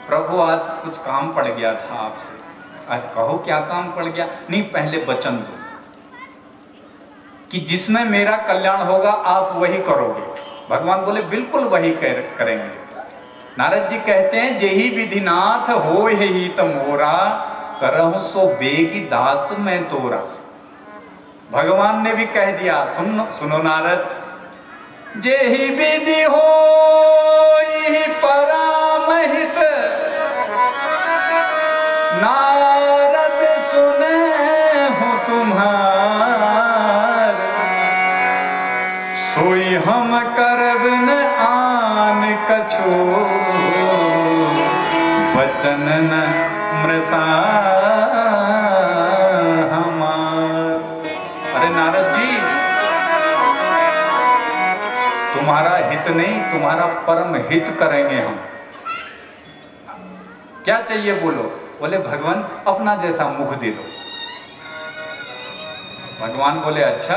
प्रभु आज कुछ काम पड़ गया था आपसे। आज कहो क्या काम पड़ गया? नहीं, पहले वचन दो कि जिसमें मेरा कल्याण होगा आप वही करोगे। भगवान बोले बिल्कुल वही करेंगे। नारद जी कहते हैं जेहि विधिनाथ हो ही तमोरा, करहु सो बेगी दास मैं तोरा। भगवान ने भी कह दिया, सुनो नारद, जेहि विधि हो परामहित, नारद सुन तुम्हार, सोई हम करब न आन कछो, वचन न मृषा हमार। अरे नारद जी, तुम्हारा हित नहीं, तुम्हारा परम हित करेंगे हम। क्या चाहिए बोलो? बोले भगवान अपना जैसा मुख दे दो। भगवान बोले अच्छा,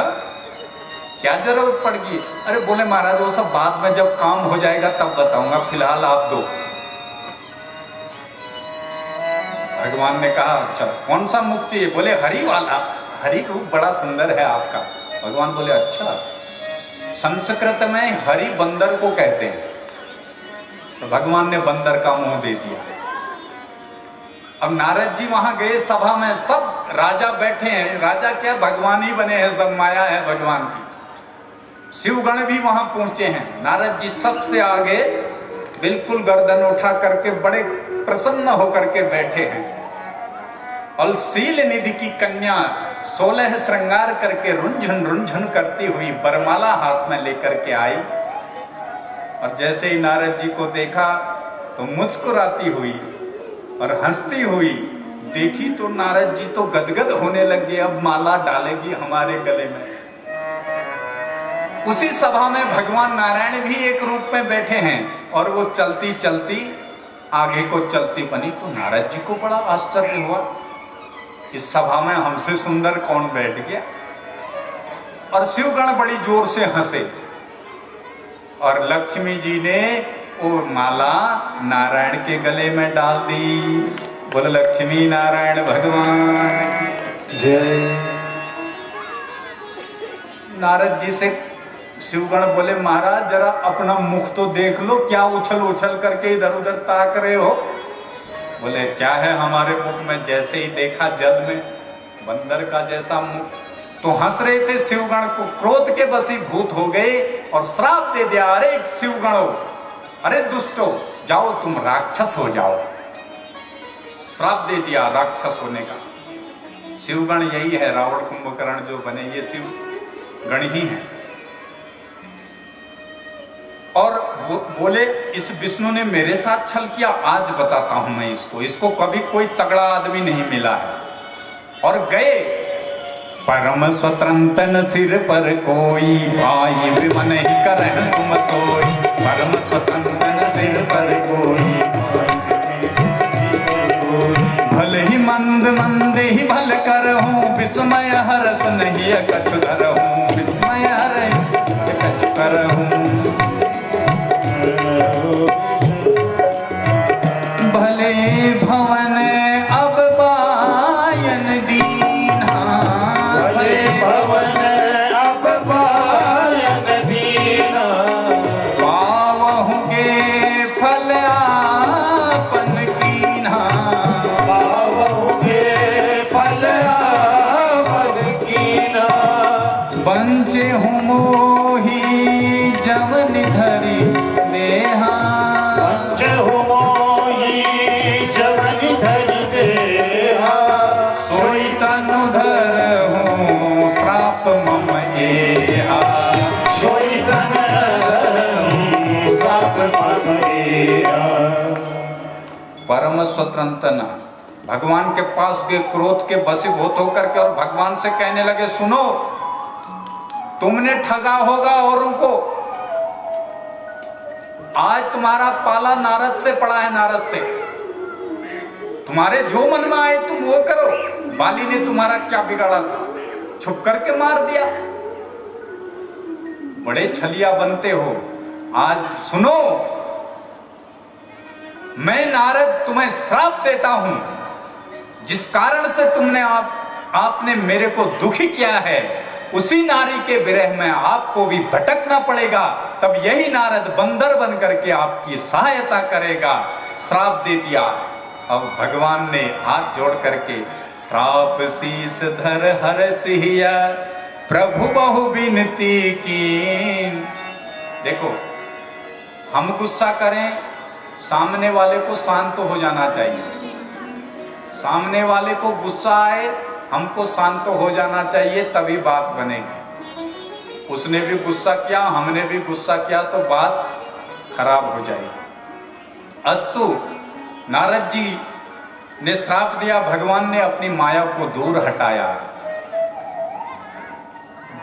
क्या जरूरत पड़ गई? अरे बोले महाराज वो सब बाद में जब काम हो जाएगा तब बताऊंगा, फिलहाल आप दो। भगवान ने कहा अच्छा कौन सा मुख चाहिए? बोले हरि वाला, हरि रूप बड़ा सुंदर है आपका। भगवान बोले अच्छा, संस्कृत में हरि बंदर को कहते हैं, तो भगवान ने बंदर का मुंह दे दिया। अब नारद जी वहां गए, सभा में सब राजा बैठे हैं। राजा क्या, भगवान ही बने हैं, सब माया है भगवान की। शिवगण भी वहां पहुंचे हैं। नारद जी सबसे आगे बिल्कुल गर्दन उठा करके बड़े प्रसन्न होकर के बैठे हैं। और शील निधि की कन्या 16 श्रृंगार करके रुंझन रुंझन करती हुई बरमाला हाथ में लेकर के आई। और जैसे ही नारद जी को देखा तो मुस्कुराती हुई और हंसती हुई देखी तो नारद जी तो गदगद होने लगे, अब माला डालेगी हमारे गले में। उसी सभा में भगवान नारायण भी एक रूप में बैठे हैं और वो चलती चलती आगे को चलती बनी। तो नारद जी को बड़ा आश्चर्य हुआ, इस सभा में हमसे सुंदर कौन बैठ गया? और शिवगण बड़ी जोर से हंसे और लक्ष्मी जी ने वो माला नारायण के गले में डाल दी। बोल लक्ष्मी नारायण भगवान की जय। नारद जी से शिवगण बोले महाराज जरा अपना मुख तो देख लो, क्या उछल उछल करके इधर उधर ताक रहे हो? बोले क्या है हमारे मुख में? जैसे ही देखा जल में बंदर का जैसा मुख। तो हंस रहे थे शिवगण को क्रोध के वशीभूत हो गए और श्राप दे दिया, अरे शिवगणों, अरे दुष्टो, जाओ तुम राक्षस हो जाओ। श्राप दे दिया राक्षस होने का। शिवगण यही है, रावण कुंभकर्ण जो बने ये शिवगण ही हैं। और बोले इस विष्णु ने मेरे साथ छल किया, आज बताता हूं मैं इसको कभी कोई तगड़ा आदमी नहीं मिला है। और गए, परम स्वतंत्रन सिर पर कोई, भाई विमन ही करह तुम सोई। परम स्वतंत्रन सिर पर कोई, भले ही मंद मंद ही भल करहूं, विस्मय हरस नहीं कछु धरहूं। विस्मय हर कछु करहूं, भले भवन अब पायन दीना। भले भवन अब पायन दीना, पावहुगे फल आपन कीन्हा। पावहुगे फल आपन कीन्हा। बंचे हूँ मोही जवन धरी देहा। पंचहु मोही जवन धरि देहा। सोई तनु धरहूं श्राप मम एहा। सोई तनु धरहूं श्राप मम एहा। परम स्वतंत्रन भगवान के पास के क्रोध के वशीभूत होकर के और भगवान से कहने लगे सुनो, तुमने ठगा होगा औरों को, आज तुम्हारा पाला नारद से पड़ा है। नारद से तुम्हारे जो मन में आए तुम वो करो। बाली ने तुम्हारा क्या बिगाड़ा था, छुप करके मार दिया। बड़े छलिया बनते हो। आज सुनो, मैं नारद तुम्हें श्राप देता हूं, जिस कारण से तुमने आपने मेरे को दुखी किया है, उसी नारी के विरह में आपको भी भटकना पड़ेगा। तब यही नारद बंदर बन करके आपकी सहायता करेगा। श्राप दे दिया। अब भगवान ने हाथ जोड़ करके श्राप शीस धर हर सिहिया, प्रभु बहु विनती की। देखो, हम गुस्सा करें, सामने वाले को शांत हो जाना चाहिए। सामने वाले को गुस्सा आए हमको शांत हो जाना चाहिए, तभी बात बनेगी। उसने भी गुस्सा किया, हमने भी गुस्सा किया, तो बात खराब हो जाएगी। अस्तु, नारद जी ने श्राप दिया, भगवान ने अपनी माया को दूर हटाया।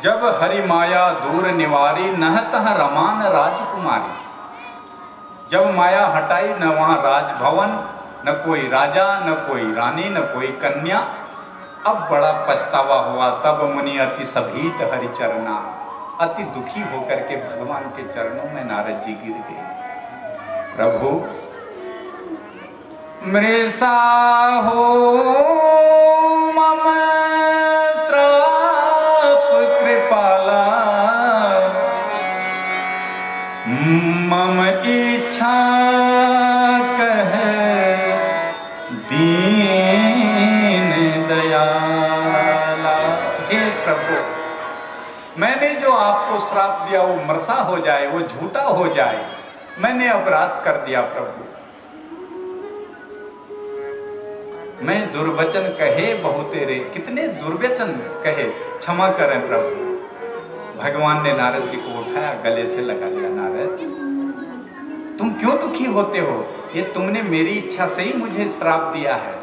जब हरि माया दूर निवारी, नहतः रमान राजकुमारी। जब माया हटाई, न वहां राजभवन, न कोई राजा, न कोई रानी, न कोई कन्या। अब बड़ा पछतावा हुआ। तब मुनि अति सभीत हरि चरना, अति दुखी होकर के भगवान के चरणों में नारद जी गिर गए। प्रभु, मृषा हो मम श्राप कृपाला, मम इच्छा कह दीन दयाला। हे प्रभु, मैंने जो आपको श्राप दिया वो मृषा हो जाए, वो झूठा हो जाए। मैंने अपराध कर दिया प्रभु। मैं दुर्वचन कहे बहु तेरे, कितने दुर्वचन कहे, क्षमा करें प्रभु। भगवान ने नारद जी को उठाया, गले से लगा लिया। नारद, तुम क्यों दुखी होते हो? ये तुमने मेरी इच्छा से ही मुझे श्राप दिया है।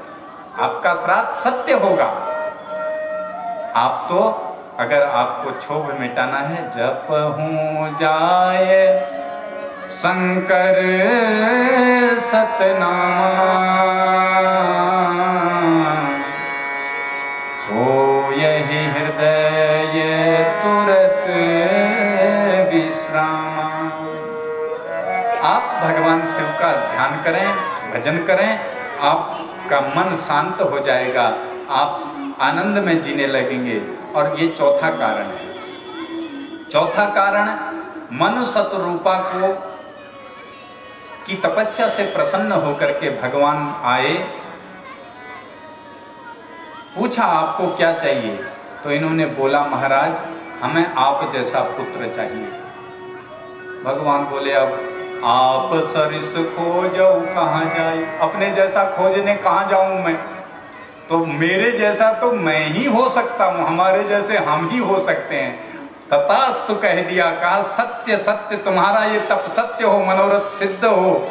आपका श्राप सत्य होगा। आप तो, अगर आपको क्षोभ मिटाना है, जप हूं जाए शंकर सतनामा, हो यही हृदय तुरत विश्रामा। आप भगवान शिव का ध्यान करें, भजन करें, आपका मन शांत हो जाएगा, आप आनंद में जीने लगेंगे। और ये चौथा कारण है। चौथा कारण, मनु शतरूपा को की तपस्या से प्रसन्न होकर के भगवान आए। पूछा आपको क्या चाहिए? तो इन्होंने बोला, महाराज हमें आप जैसा पुत्र चाहिए। भगवान बोले, अब आप सरिस खोजो कहाँ जाए? अपने जैसा खोजने कहाँ जाऊं मैं? तो मेरे जैसा तो मैं ही हो सकता हूं, हमारे जैसे हम ही हो सकते हैं। तथास्तु कह दिया, कहा सत्य सत्य, तुम्हारा ये तप सत्य हो, मनोरथ सिद्ध हो।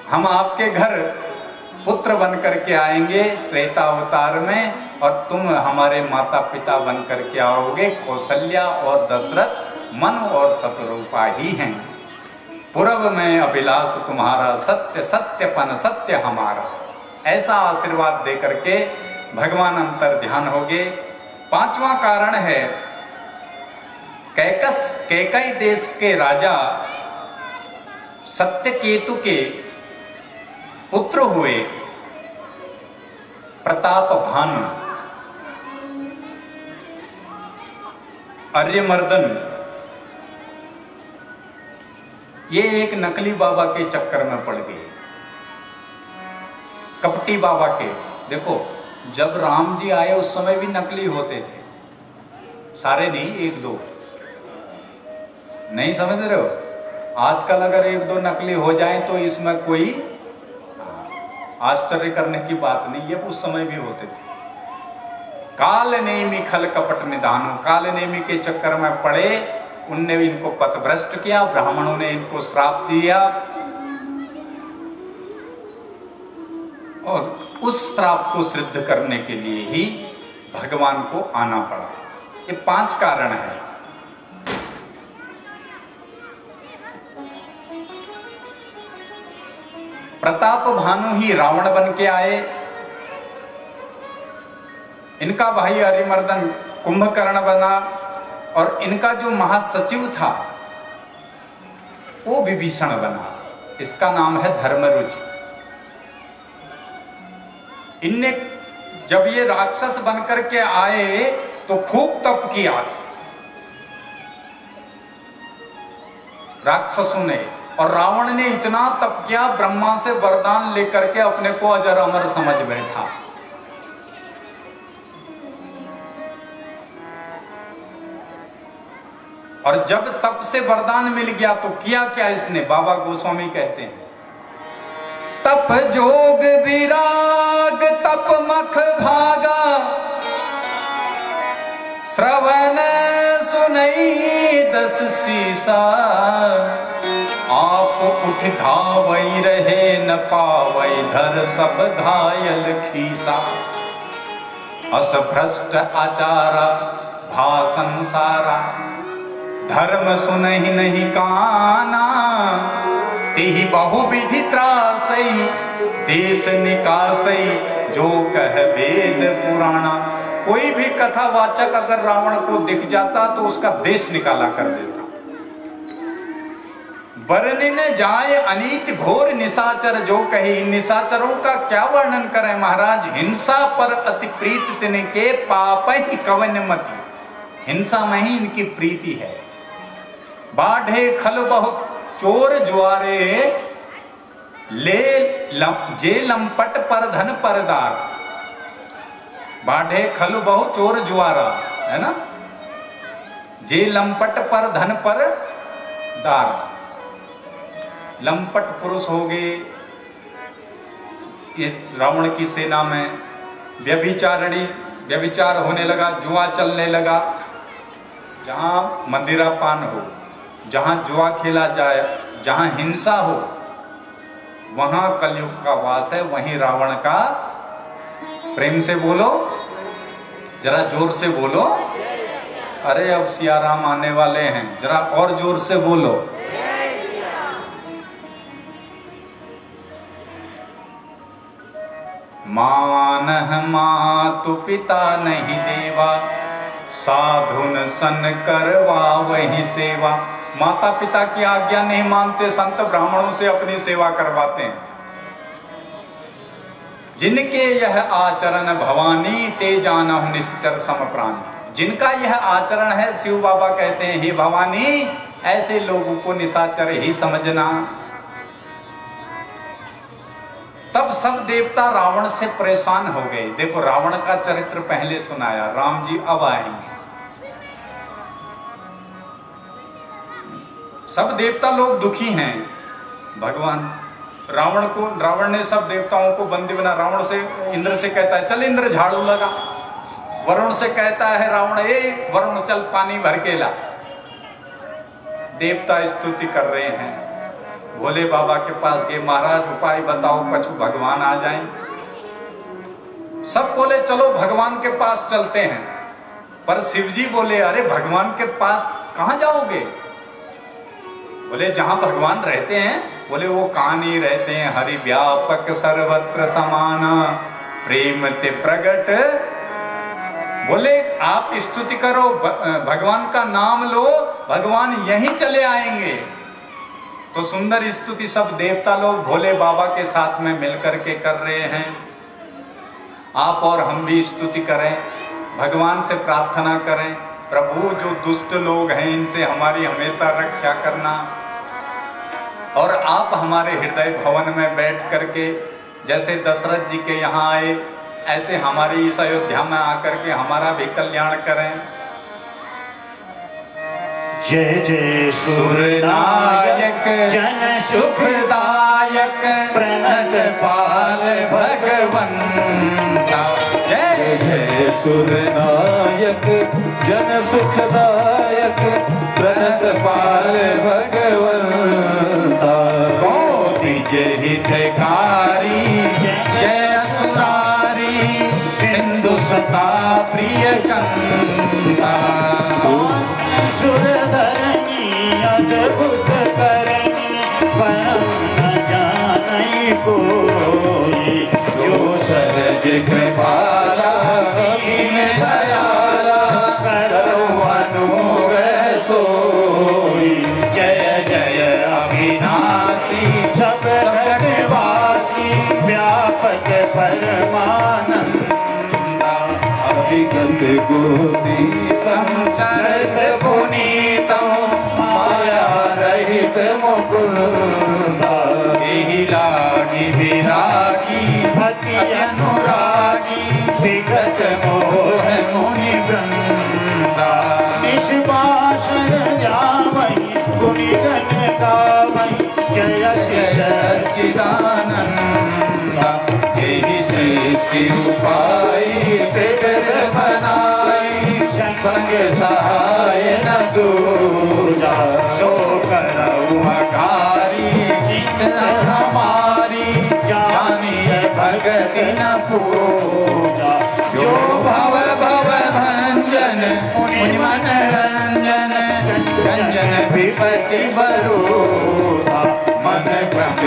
हम आपके घर पुत्र बन करके आएंगे त्रेता अवतार में, और तुम हमारे माता पिता बन करके आओगे। कौशल्या और दशरथ मन और शतरूपा ही हैं। पूर्व में अभिलाष तुम्हारा, सत्य सत्यपन सत्य हमारा। ऐसा आशीर्वाद दे करके भगवान अंतर ध्यान हो गए। पांचवा कारण है, कैकई देश के राजा सत्यकेतु के पुत्र हुए प्रताप भानु। आर्यमर्दन ये एक नकली बाबा के चक्कर में पड़ गए, कपटी बाबा के। देखो, जब राम जी आए उस समय भी नकली होते थे, सारे नहीं, एक दो। नहीं समझ रहे हो? आजकल अगर एक दो नकली हो जाएं तो इसमें कोई आश्चर्य करने की बात नहीं है, उस समय भी होते थे। काल नेमी खल कपट निधानो, काल नेमी के चक्कर में पड़े, उनने इनको पथभ्रष्ट किया, ब्राह्मणों ने इनको श्राप दिया, और उस श्राप को सिद्ध करने के लिए ही भगवान को आना पड़ा। ये 5 कारण है। प्रताप भानु ही रावण बन के आए। इनका भाई अरिमर्दन कुंभकर्ण बना, और इनका जो महासचिव था वो विभीषण बना। इसका नाम है धर्मरुचि। इनने जब ये राक्षस बनकर के आए तो खूब तप किया राक्षसों ने, और रावण ने इतना तप किया, ब्रह्मा से वरदान लेकर के अपने को अजर अमर समझ बैठा। और जब तप से वरदान मिल गया तो किया क्या इसने? बाबा गोस्वामी कहते हैं, तप जोग विराग तप मख भागा, रस सीसा, आप उठ धावई रहे न पावई धर सब घायल खीसा। अस भ्रष्ट आचारा भा संसारा, धर्म सुनहि नहीं काना, तिहि बहुविधि त्रासई देश निकासई, जो कह वेद पुराणा। कोई भी कथावाचक अगर रावण को दिख जाता तो उसका देश निकाला कर देता। वर्णन जाए अनीत घोर निशाचर, जो कही निशाचरों का क्या वर्णन करें महाराज। हिंसा पर अति प्रीत तिनके, पाप ही कवन मति, हिंसा में ही इनकी प्रीति है। बाढ़े खल बहुत चोर जुआरे, जे लंपट पर धन परदार। बाढ़े खल बहु चोर जुआरा, है ना। जे लंपट पर धन पर दार। लंपट पुरुष हो गए। ये रावण की सेना में व्यभिचार होने लगा, जुआ चलने लगा। जहां मंदिरा पान हो, जहां जुआ खेला जाए, जहां हिंसा हो, वहां कलयुग का वास है, वहीं रावण का। प्रेम से बोलो, जरा जोर से बोलो। अरे अब सियाराम आने वाले हैं, जरा और जोर से बोलो। मानह मातु पिता नहीं देवा, साधुन सन करवा वही सेवा। माता पिता की आज्ञा नहीं मानते, संत ब्राह्मणों से अपनी सेवा करवाते हैं। जिनके यह आचरण भवानी, ते जानहु निश्चर सम प्राणी। जिनका यह आचरण है, शिव बाबा कहते हैं, हे भवानी, ऐसे लोगों को निशाचर ही समझना। तब सब देवता रावण से परेशान हो गए। देखो रावण का चरित्र पहले सुनाया, राम जी अब आएंगे। सब देवता लोग दुखी हैं। भगवान रावण ने सब देवताओं को बंदी बना। रावण से इंद्र से कहता है, चल इंद्र झाड़ू लगा। वरुण से कहता है रावण, ए वरुण चल पानी भर के ला। देवता स्तुति कर रहे हैं। भोले बाबा के पास गए, महाराज उपाय बताओ, कछु भगवान आ जाएं। सब बोले चलो भगवान के पास चलते हैं। पर शिवजी बोले, अरे भगवान के पास कहां जाओगे? बोले जहां भगवान रहते हैं। बोले वो कहां नहीं रहते हैं, हरि व्यापक सर्वत्र समाना, प्रेम ते प्रगट। बोले आप स्तुति करो, भगवान का नाम लो, भगवान यहीं चले आएंगे। तो सुंदर स्तुति सब देवता लोग भोले बाबा के साथ में मिलकर के कर रहे हैं। आप और हम भी स्तुति करें, भगवान से प्रार्थना करें, प्रभु जो दुष्ट लोग हैं इनसे हमारी हमेशा रक्षा करना। और आप हमारे हृदय भवन में बैठ करके जैसे दशरथ जी के यहाँ आए, ऐसे हमारी इस अयोध्या में आकर के हमारा भी कल्याण करें। जय जय सुरनायक जन सुखदायक, प्रणत पाल भगवंता। जय जय सुरनायक जन सुखदायक, प्रणत पाल भगवंता। कोटि जय हितकारी, जय सुरारी, सिंधु सता प्रिय कंता। सुरधरणी अद्भुत करणी, परम न जानै कोई। जो सहज कृपाला, दीन दयाला, करो अनुग्रह सोई। जय जय अविनाशी, सब जगवासी, व्यापक परमानंदा। अभिगत गुणीतम शरद पुनीतम, माया रहित मुकुंदा। एहि लागी विरागी, अति अनुरागी, विगत मोह मुनि वृंदा। निष्पाशर जावै, गुणगण गावै, जय सच्चिदानंदा। जेहि सृष्टि उपाई, त्रिविध बनाई, संग सहाय न दूजा, सो करऊ अघारी चिंत हमारी, जानिए भगति न पूजा। जो भव भव भंजन मुनि मन रंजन, जंजन विपति भरोसा, मन क्रम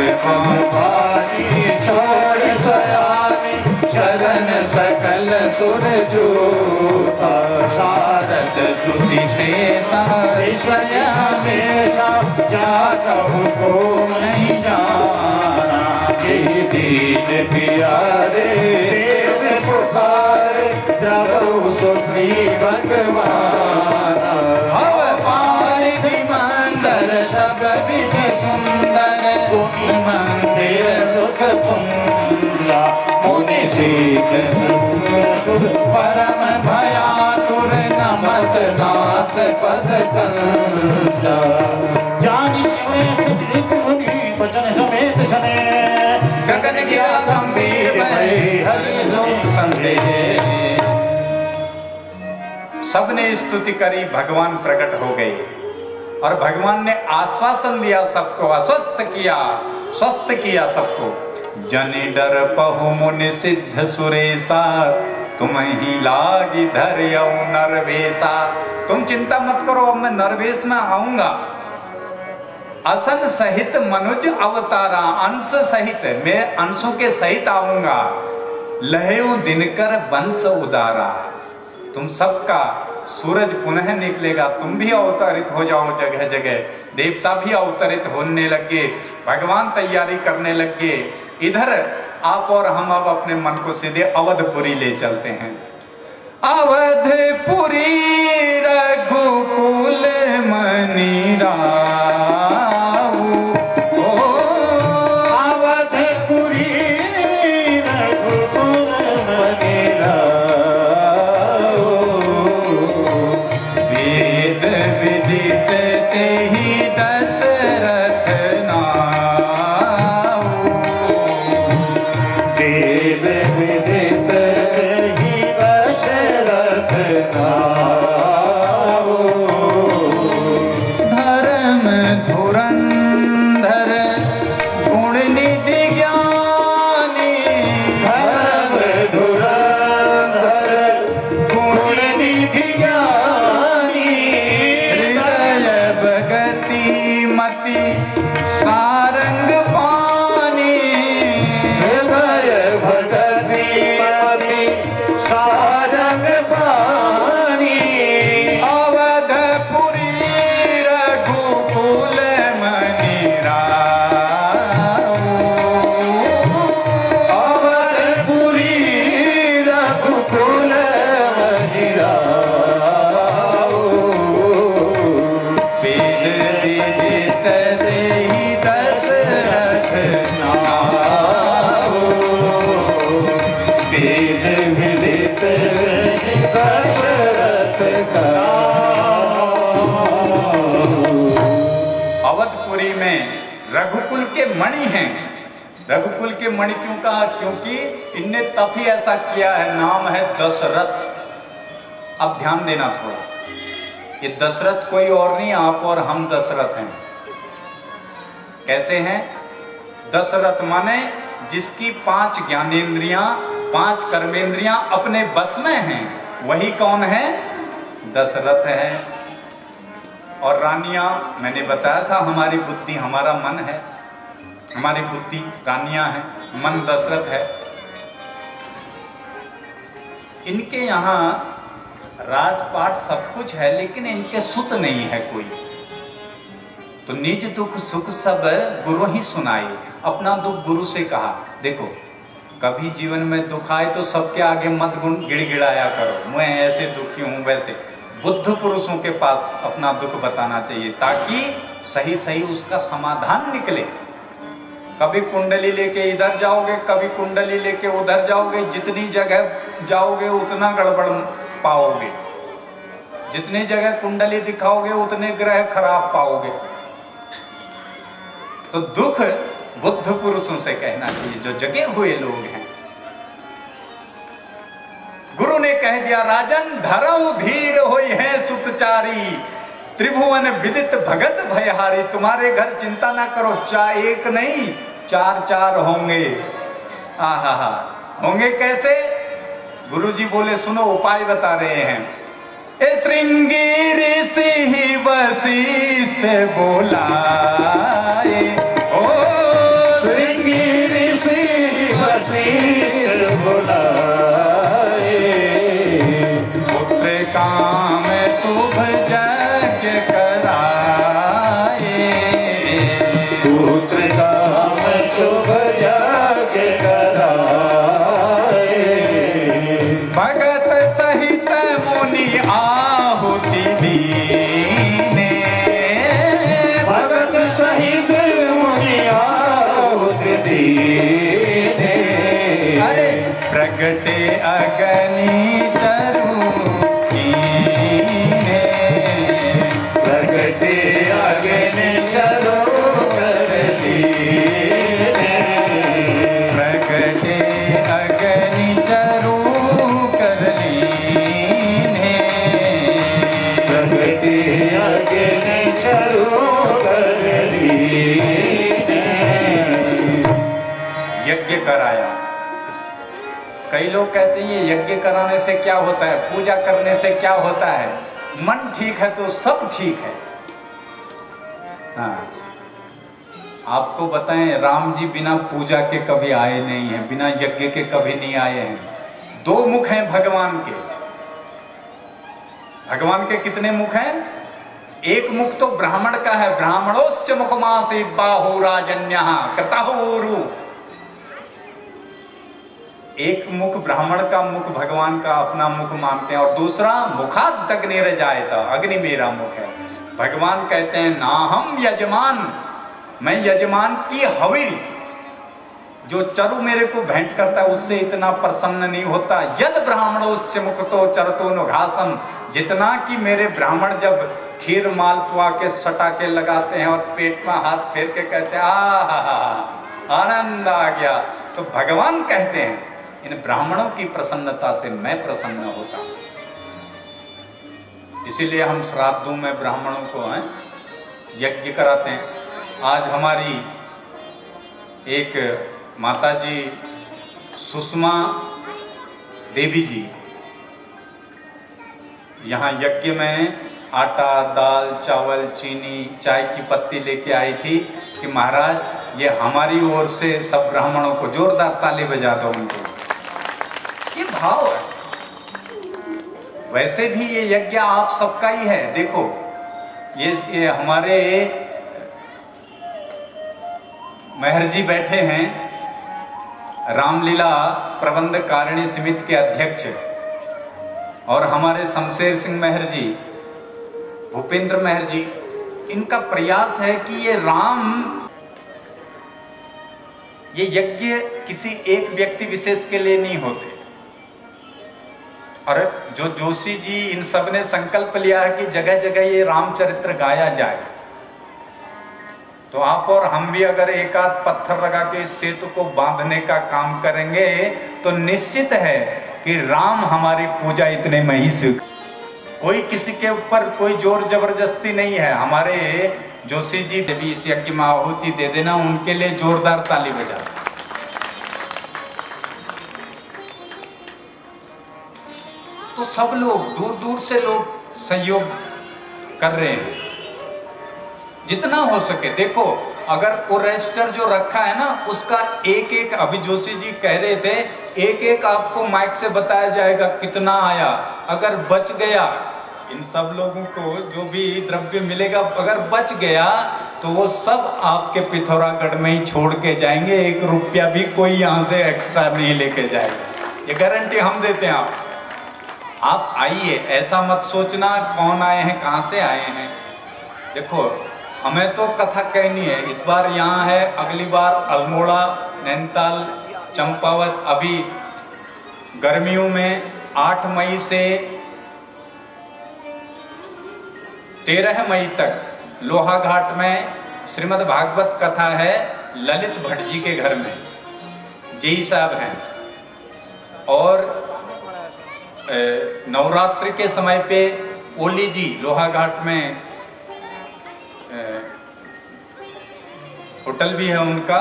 पानी छोड़ सयानी, शरण सकल सुर जोता। सारद सुति शेषा विषय हमेशा, जातहु को नहीं जाना। दीन प्यारे देव पुकारे, द्रवहु सो श्री भगवान। भव पारि विमंदर सब विधि सुंदर, गुण मंदिर सुख पुंजा। मुनि सीख परम भयातुर, नमत नाथ पद कंजा। जानि शिव सुकृत मुनि वचन समेत सने, गगन गिरा गंभीर भय हरि सुन संदेह। सबने स्तुति करी, भगवान प्रकट हो गए और भगवान ने आश्वासन दिया सबको, अस्वस्थ किया, स्वस्थ किया सबको। जनि डर पहु मुनि सिद्ध सुरेशा, तुम ही लागी धर्यौ नरवेशा। तुम चिंता मत करो, अब मैं नरवेश में आऊंगा। असन सहित मनुज अवतारा, अंश सहित, मैं अंशों के सहित आऊंगा। लहयो दिनकर वंश उदारा, तुम सबका सूरज पुनः निकलेगा, तुम भी अवतरित हो जाओ जगह जगह। देवता भी अवतरित होने लगे, भगवान तैयारी करने लगे। इधर आप और हम अब अपने मन को सीधे अवधपुरी ले चलते हैं। अवधपुरी रघुकुल मनि राऊ, अवधपुरी रघुकुल मनि राऊ। वेद विदित तेहि दशरथ नाऊ, वेद विदित तेहि दशरथ नाऊ। धर्म धुरंधर गुण निधि ज्ञानी, धर्म धुरंधर गुण निधि ज्ञानी। हृदय भगति मति सारंग पानी। हृदय भगति मति सारंग पानी। अवधपुरी रघुकुल मनि राऊ, अवधपुरी रघुकुल मनि राऊ। वेद विदित तेहि दशरथ नाऊ। वेद विदित दशरथ अवधपुरी में रघुकुल के मणि हैं। रघुकुल के मणि क्यों कहा? क्योंकि इनने तब ही ऐसा किया है। नाम है दशरथ। अब ध्यान देना थोड़ा, ये दशरथ कोई और नहीं, आप और हम दशरथ हैं। कैसे हैं? दशरथ माने जिसकी 5 ज्ञानेंद्रियां, 5 कर्मेंद्रियां अपने बस में हैं, वही कौन है? दशरथ है। और रानियां, मैंने बताया था हमारी बुद्धि, हमारा मन है, हमारी बुद्धि रानियां हैं, मन दशरथ है। इनके यहाँ राजपाट सब कुछ है, लेकिन इनके सुत नहीं है कोई। तो निज दुख सुख सब गुरु ही सुनाई। अपना दुख गुरु से कहा। देखो, कभी जीवन में दुख आए तो सबके आगे मत गिड़गिड़ाया करो, मैं ऐसे दुखी हूं वैसे। बुद्ध पुरुषों के पास अपना दुख बताना चाहिए, ताकि सही सही उसका समाधान निकले। कभी कुंडली लेके इधर जाओगे, कभी कुंडली लेके उधर जाओगे, जितनी जगह जाओगे उतना गड़बड़ पाओगे। जितनी जगह कुंडली दिखाओगे उतने ग्रह खराब पाओगे। तो दुख बुद्ध पुरुषों से कहना चाहिए, जो जगे हुए लोग हैं। गुरु ने कह दिया, राजन धरऊ धीर होई है सुतचारी, त्रिभुवन विदित भगत भयहारी। तुम्हारे घर चिंता ना करो, एक नहीं 4 होंगे। आहा, होंगे कैसे? गुरुजी बोले सुनो, उपाय बता रहे हैं। ए श्रृंगी ऋषि वशिष्ठ बोलाए, ओ श्रृंगी ऋषि वशिष्ठ बुलाए, पुत्र काम शुभ यज्ञ कराए, पुत्र काम शुभ यज्ञ कराए, भगत सहित मुनि आहुति दीने, भगत सहित मुनि आहुति दीने, अरे प्रगटे अग्नि चरु कीने, प्रगटे अग्नि चरो कर लीने, प्रगटे अग्नि चरु कर लीने, प्रगटे अग्नि चरो कर लीने। यज्ञ कराया। कई लोग कहते हैं ये यज्ञ कराने से क्या होता है, पूजा करने से क्या होता है? मन ठीक है तो सब ठीक है। हाँ, आपको बताएं, राम जी बिना पूजा के कभी आए नहीं हैं, बिना यज्ञ के कभी नहीं आए हैं। 2 मुख हैं भगवान के। भगवान के कितने मुख हैं? एक मुख तो ब्राह्मण का है, ब्राह्मणोस्य मुखमासीत बाहु राजन्यः कृताहुरु। एक मुख ब्राह्मण का मुख भगवान का अपना मुख मानते हैं, और दूसरा मुखाद अग्निर्जायता, अग्नि मेरा मुख है। भगवान कहते हैं ना हम यजमान, मैं यजमान की हविल, जो चरु मेरे को भेंट करता है उससे इतना प्रसन्न नहीं होता। यद ब्राह्मणोस्य मुखतो चरतो नुघासम, जितना कि मेरे ब्राह्मण जब खीर मालपुआ के सटा के लगाते हैं और पेट में हाथ फेर के कहते हैं आहा आनंद आ गया, तो भगवान कहते हैं इन ब्राह्मणों की प्रसन्नता से मैं प्रसन्न होता हूं। इसीलिए हम श्राद्धों में ब्राह्मणों को यज्ञ कराते हैं। आज हमारी एक माताजी सुषमा देवी जी यहाँ यज्ञ में आटा, दाल, चावल, चीनी, चाय की पत्ती लेके आई थी कि महाराज ये हमारी ओर से सब ब्राह्मणों को जोरदार ताली बजा दो उनको। ये भाव है। वैसे भी ये यज्ञ आप सबका ही है। देखो ये हमारे मेहर जी बैठे हैं, रामलीला प्रबंध कारिणी समिति के अध्यक्ष, और हमारे शमशेर सिंह मेहर जी, भूपेंद्र मेहर जी, इनका प्रयास है कि ये यज्ञ किसी एक व्यक्ति विशेष के लिए नहीं होते। और जो जोशी जी इन सब ने संकल्प लिया है कि जगह जगह ये रामचरित्र गाया जाए, तो आप और हम भी अगर एक आध पत्थर लगा के इस सेतु को बांधने का काम करेंगे तो निश्चित है कि राम हमारी पूजा इतने में ही सीख। कोई किसी के ऊपर कोई जोर जबरदस्ती नहीं है। हमारे जोशी जी भी इस यज्ञ में आहुति दे देना, उनके लिए जोरदार ताली बजा। तो सब लोग दूर दूर से लोग सहयोग कर रहे हैं जितना हो सके। देखो अगर वो रजिस्टर जो रखा है ना उसका एक एक, अभी जोशी जी कह रहे थे, एक एक आपको माइक से बताया जाएगा कितना आया। अगर बच गया, इन सब लोगों को जो भी द्रव्य मिलेगा अगर बच गया तो वो सब आपके पिथौरागढ़ में ही छोड़ के जाएंगे। 1 रुपया भी कोई यहाँ से एक्स्ट्रा नहीं लेके जाएगा, ये गारंटी हम देते हैं। आप आइए, ऐसा मत सोचना कौन आए हैं कहाँ से आए हैं। देखो हमें तो कथा कहनी है। इस बार यहाँ है, अगली बार अल्मोड़ा, नैनीताल, चंपावत। अभी गर्मियों में 8 मई से 13 मई तक लोहा घाट में श्रीमद् भागवत कथा है ललित भट्ट जी के घर में, जेई साहब हैं। और नवरात्रि के समय पे ओली जी लोहाघाट में होटल भी है उनका,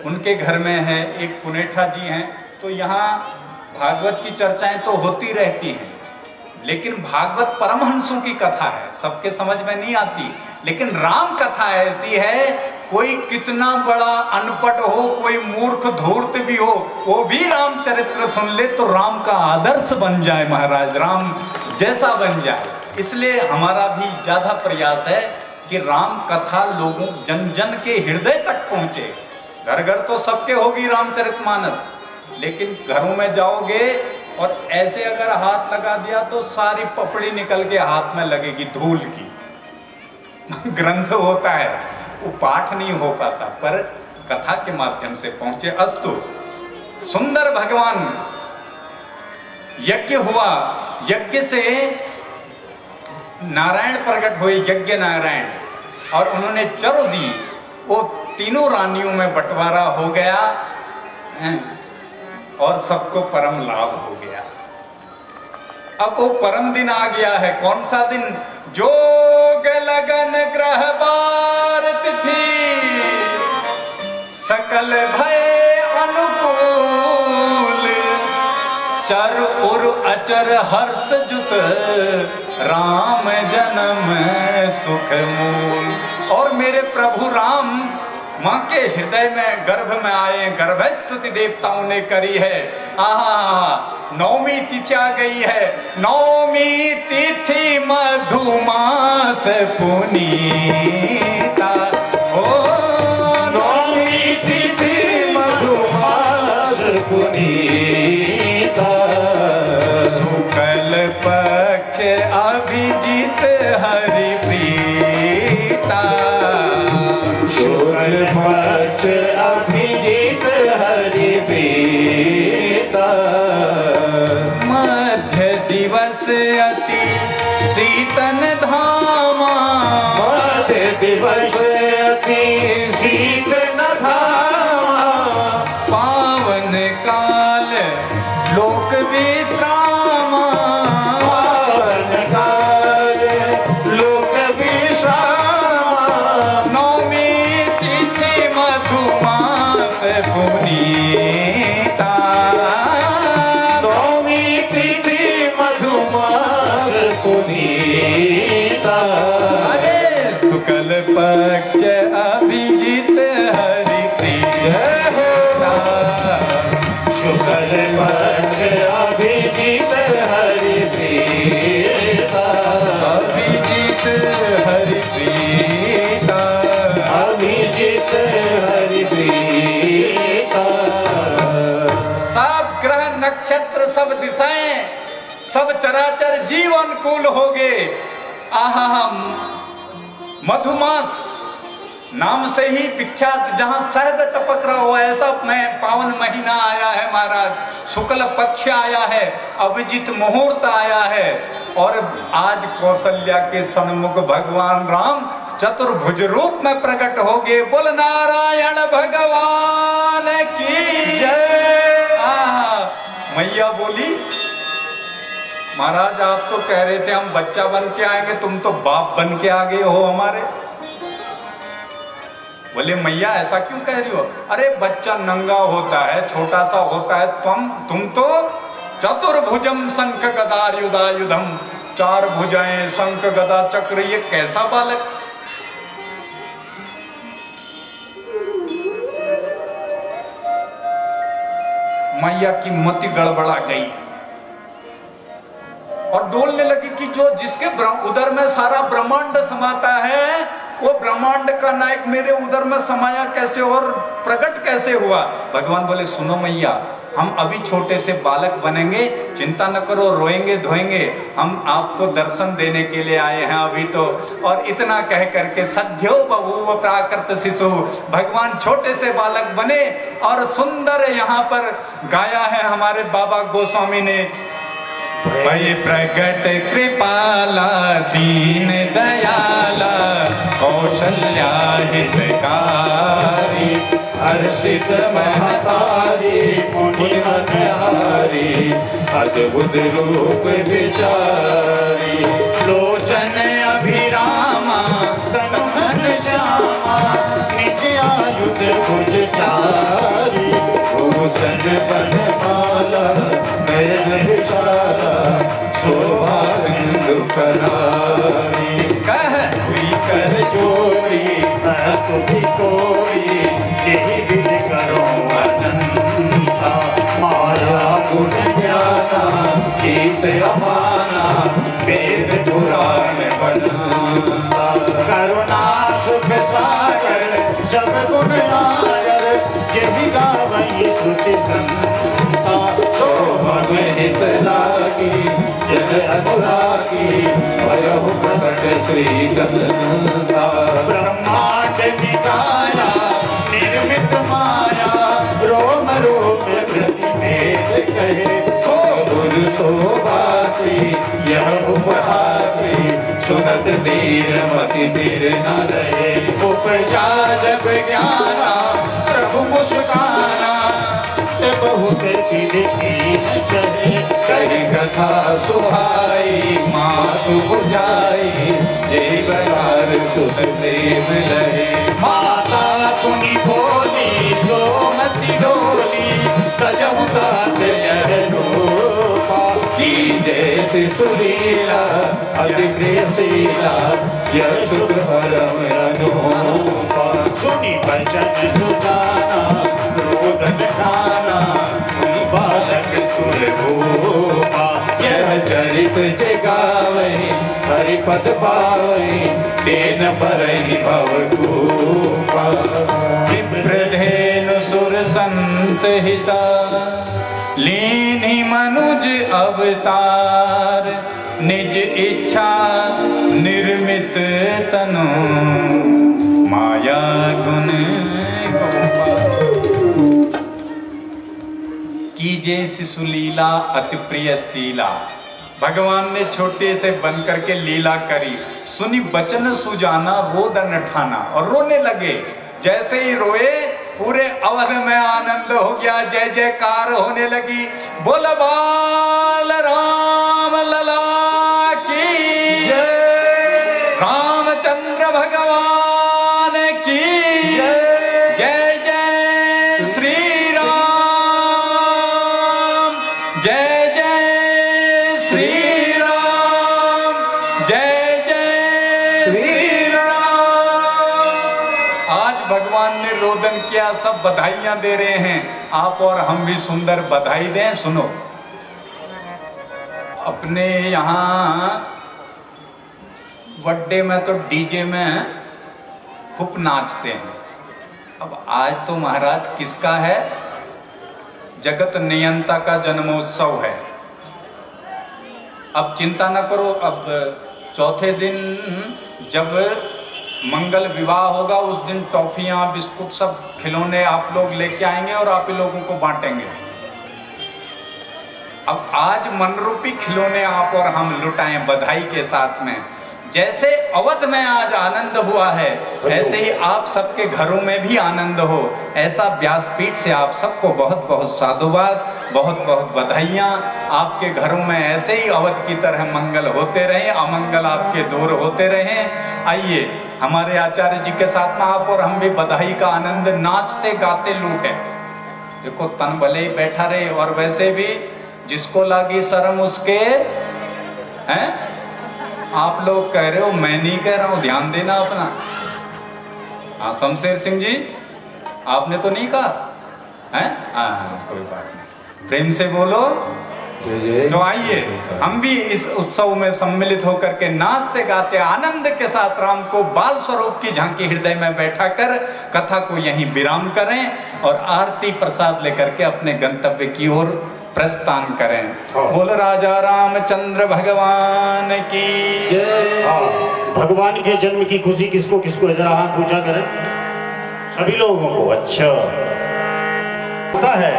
उनके घर में है। एक पुनेठा जी हैं, तो यहाँ भागवत की चर्चाएं तो होती रहती हैं, लेकिन भागवत परमहंसों की कथा है, सबके समझ में नहीं आती। लेकिन राम कथा ऐसी है, कोई कितना बड़ा अनपढ़ हो, कोई मूर्ख धूर्त भी हो, वो भी रामचरित्र सुन ले तो राम का आदर्श बन जाए, महाराज राम जैसा बन जाए। इसलिए हमारा भी ज्यादा प्रयास है कि राम कथा लोगों जन जन के हृदय तक पहुंचे। घर घर तो सबके होगी रामचरितमानस, लेकिन घरों में जाओगे और ऐसे अगर हाथ लगा दिया तो सारी पपड़ी निकल के हाथ में लगेगी धूल की। ग्रंथ होता है, वो पाठ नहीं हो पाता, पर कथा के माध्यम से पहुंचे। अस्तु, सुंदर भगवान यज्ञ हुआ, यज्ञ से नारायण प्रकट हुए, यज्ञ नारायण, और उन्होंने चरो दी। वो तीनों रानियों में बंटवारा हो गया और सबको परम लाभ हो गया। अब वो परम दिन आ गया है। कौन सा दिन? जोग लगन ग्रह बार तिथि, सकल भय अनुकूल, चर उर अचर हर्ष जुत, राम जन्म सुख मूल। और मेरे प्रभु राम मां के हृदय में गर्भ में आए, गर्भ स्तुति देवताओं ने करी है। आहा, नौमी तिथि आ गई है, नौमी तिथि मधुमास पुनीता। ओ नौमी तिथि मधुमास पुनीता, शुक्ल पक्ष अभिजीत हरि प्रीता, शुक्ल पक्ष अभिजीत हरि प्रीता, मध्य दिवस अति शीतन धामा, मध्य दिवस अति शीतन धामा, पावन काल लोक विश्रामा, पावन काल लोक विश्रामा, नौमी तिथि मधुमास पुनीता, नौमी तिथि मधुमास पुनीता, अरे शुक्ल पक्ष अभिजीत हरि प्रीता, शुक्ल पक्ष अभिजीत हरि प्रीता, अभिजीत हरि प्रीता, अभिजीत हरि प्रीता। सब ग्रह नक्षत्र सब दिशाएं सब चराचर जीव अनुकूल हो गए। आहा, मधुमास नाम से ही विख्यात, जहां शहद टपक रहा हो ऐसा में पावन महीना आया है महाराज। शुक्ल पक्ष आया है, अभिजीत मुहूर्त आया है, और आज कौशल्या के सन्मुख भगवान राम चतुर्भुज रूप में प्रकट हो गए। बोल नारायण भगवान की जय। आहा, मैया बोली, महाराज आप तो कह रहे थे हम बच्चा बन के आएंगे, तुम तो बाप बन के आ गए हो हमारे। बोले मैया ऐसा क्यों कह रही हो? अरे बच्चा नंगा होता है, छोटा सा होता है, तुम तो चतुर्भुजम शंख गदायुधायुधम, चार भुजाएं शंख गदा चक्र, ये कैसा बालक? मैया की मति गड़बड़ा गई और डोलने लगी कि जो जिसके उदर में सारा ब्रह्मांड समाता है, वो ब्रह्मांड का नायक मेरे उदर में समाया कैसे और प्रकट कैसे हुआ? भगवान बोले सुनो मैया, हम अभी छोटे से बालक बनेंगे, चिंता न करो, रोएंगे धोएंगे, हम आपको दर्शन देने के लिए आए हैं अभी तो। और इतना कह करके सद्यो बभूव प्राकृत शिशु, भगवान छोटे से बालक बने। और सुंदर यहाँ पर गाया है हमारे बाबा गोस्वामी ने, भय प्रगट कृपाला दीन दयाला कौशल्या हितकारी, हर्षित महतारी मुनि मनहारी अद्भुत रूप विचारी लोचन अभिरामा तनु घन श्यामा निज आयुध भुज चारी भूषण बनमाला नयन विशाला शोभा सिंधु करारी कह हुई कर जोड़ी तू भी कोई यही विध करो अनंता माया गुण ज्ञाना गीत अमाना वेद पुराण बनता करुणा सुख सागर सब गुण नागर यही गावई श्रुति संता शोभन हित लागी जन अनुरागी भयहु प्रकट श्री गंगा ब्रह्मांड निकाया निर्मित माया रोम रोम प्रतिभेद कहे सो गुण शोभासी यह उपहासी सुनत धीर मति धीर न रहे उपजा जब ज्ञाना प्रभु मुस्काना बहुत देखी चले कही कथा सुहाई मातु बुझाई जीवनार सुध प्रेम लहे माता पुनि बोली सोमति डोली तजमुता की जैसे सुरीला अति प्रियशीला यह शुभ परम अनुपा सुनी बचन सुजाना रोदन खाना बालक सुर भूपा यह चरित जगावे हरिपद पावे तेन परहि भवभूपा विप्रधेनु सुर संत हिता लीनी मनुज अवतार निज इच्छा निर्मित तनु माया गुण कीजे शिशु लीला अति प्रिय शीला। भगवान ने छोटे से बन करके लीला करी, सुनी बचन सुजाना रोदन ठाना, और रोने लगे। जैसे ही रोए पूरे अवध में आनंद हो गया, जय जयकार होने लगी। बोल बाल राम लला की जय, रामचंद्र भगवान की जय, जय श्री राम, जय जय श्री राम, जय जय श्री राम। आज भगवान ने रोदन किया, सब बधाइयां दे रहे हैं। आप और हम भी सुंदर बधाई दें। सुनो, अपने यहाँ बर्थडे में तो डीजे में खूब नाचते हैं। अब आज तो महाराज किसका है? जगत नियंता का जन्मोत्सव है। अब चिंता न करो, अब चौथे दिन जब मंगल विवाह होगा उस दिन टॉफियां बिस्कुट सब खिलौने आप लोग लेके आएंगे और आप ही लोगों को बांटेंगे। अब आज मनरूपी खिलौने आप और हम लुटाएं बधाई के साथ में। जैसे अवध में आज आनंद हुआ है, ऐसे ही आप सबके घरों में भी आनंद हो। ऐसा व्यासपीठ से आप सबको बहुत बहुत साधुवाद, बहुत बहुत बधाइयाँ। आपके घरों में ऐसे ही अवध की तरह मंगल होते रहें, अमंगल आपके दूर होते रहें। आइए हमारे आचार्य जी के साथ में आप और हम भी बधाई का आनंद नाचते गाते लूटें। देखो तन भले ही बैठा रहे, और वैसे भी जिसको लागी शर्म उसके हैं। आप लोग कह रहे हो, मैं नहीं कह रहा हूं, ध्यान देना अपना। हाँ शमशेर सिंह जी, आपने तो नहीं कहा है? हाँ कोई बात नहीं, प्रेम से बोलो। तो आइए हम भी इस उत्सव में सम्मिलित होकर के नाचते गाते आनंद के साथ राम को बाल स्वरूप की झांकी हृदय में बैठा कर कथा को यहीं विराम करें और आरती प्रसाद लेकर के अपने गंतव्य की ओर प्रस्थान करें। बोल राजा रामचंद्र भगवान की जय। भगवान के जन्म की खुशी किसको किसको, जरा हाथ ऊंचा करें सभी लोगों को। अच्छा होता है,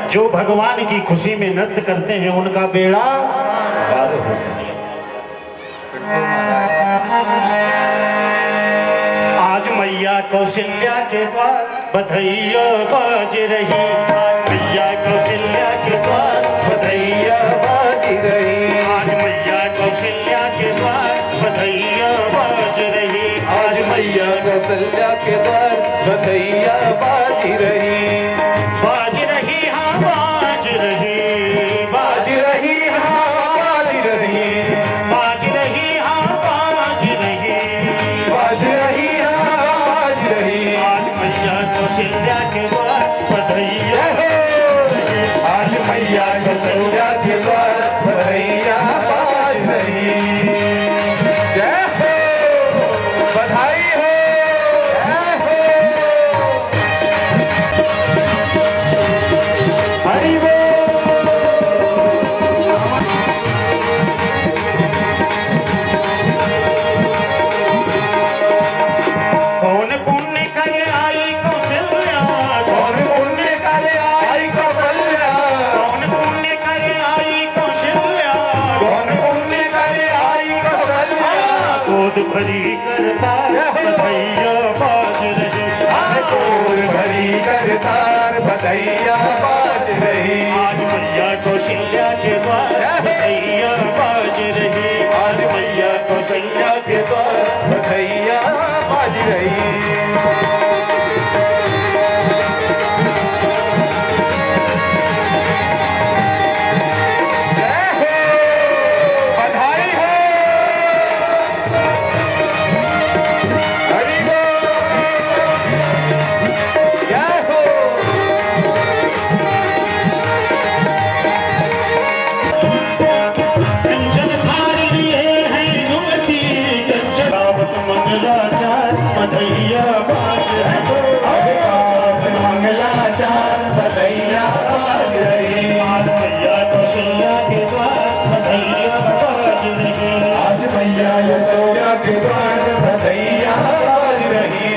जो भगवान की खुशी में नृत्य करते हैं उनका बेड़ा पार होता है। आज मैया कौशल्या के द्वार बधैया बाज रही, आज मैया कौशल्या के द्वार बधैया बाज रही, आज मैया कौशल्या के द्वार बधैया बाज रही, आज मैया कौशल्या के द्वार बधैया बाज रही, बाज रही हाँ बाज रही, बाज रही हाँ बाज रही, बाज रही हाँ बाज रही, बाज रही हाँ बाज रही, आज मैया कौशल्या के द्वार बधैया आज मैया कौशल्या के द्वार बधैया बाज रही। जय हो, बधाई हो, जय हो। हरि कौन पुण्य कर आई कौशल्या, कौन पुण्य करे आई कौशल्या, कौन पुण्य कर आई कौशल्या, कौन पुण्य करे आई कौशल्या, गोद भरी करता बधैया बाज रही, गोद भरी करतार बधैया बाज रही, आज मैया कौशल्या के द्वार बधैया बाज रही, आज मैया कौशल्या के द्वार बधैया बाज रही। जय हो, बधाई हो, हरि बोल, जय हो। कंचन धार लिए हैं युवती, कंचन आवत मंगलाचार बधैया बाज रही, मंगलाचार बधैया बाज रही, आज मैया कौशल्या के द्वार बधैया बाज रही, आज मैया यशोदा के द्वार बधैया बाज रही।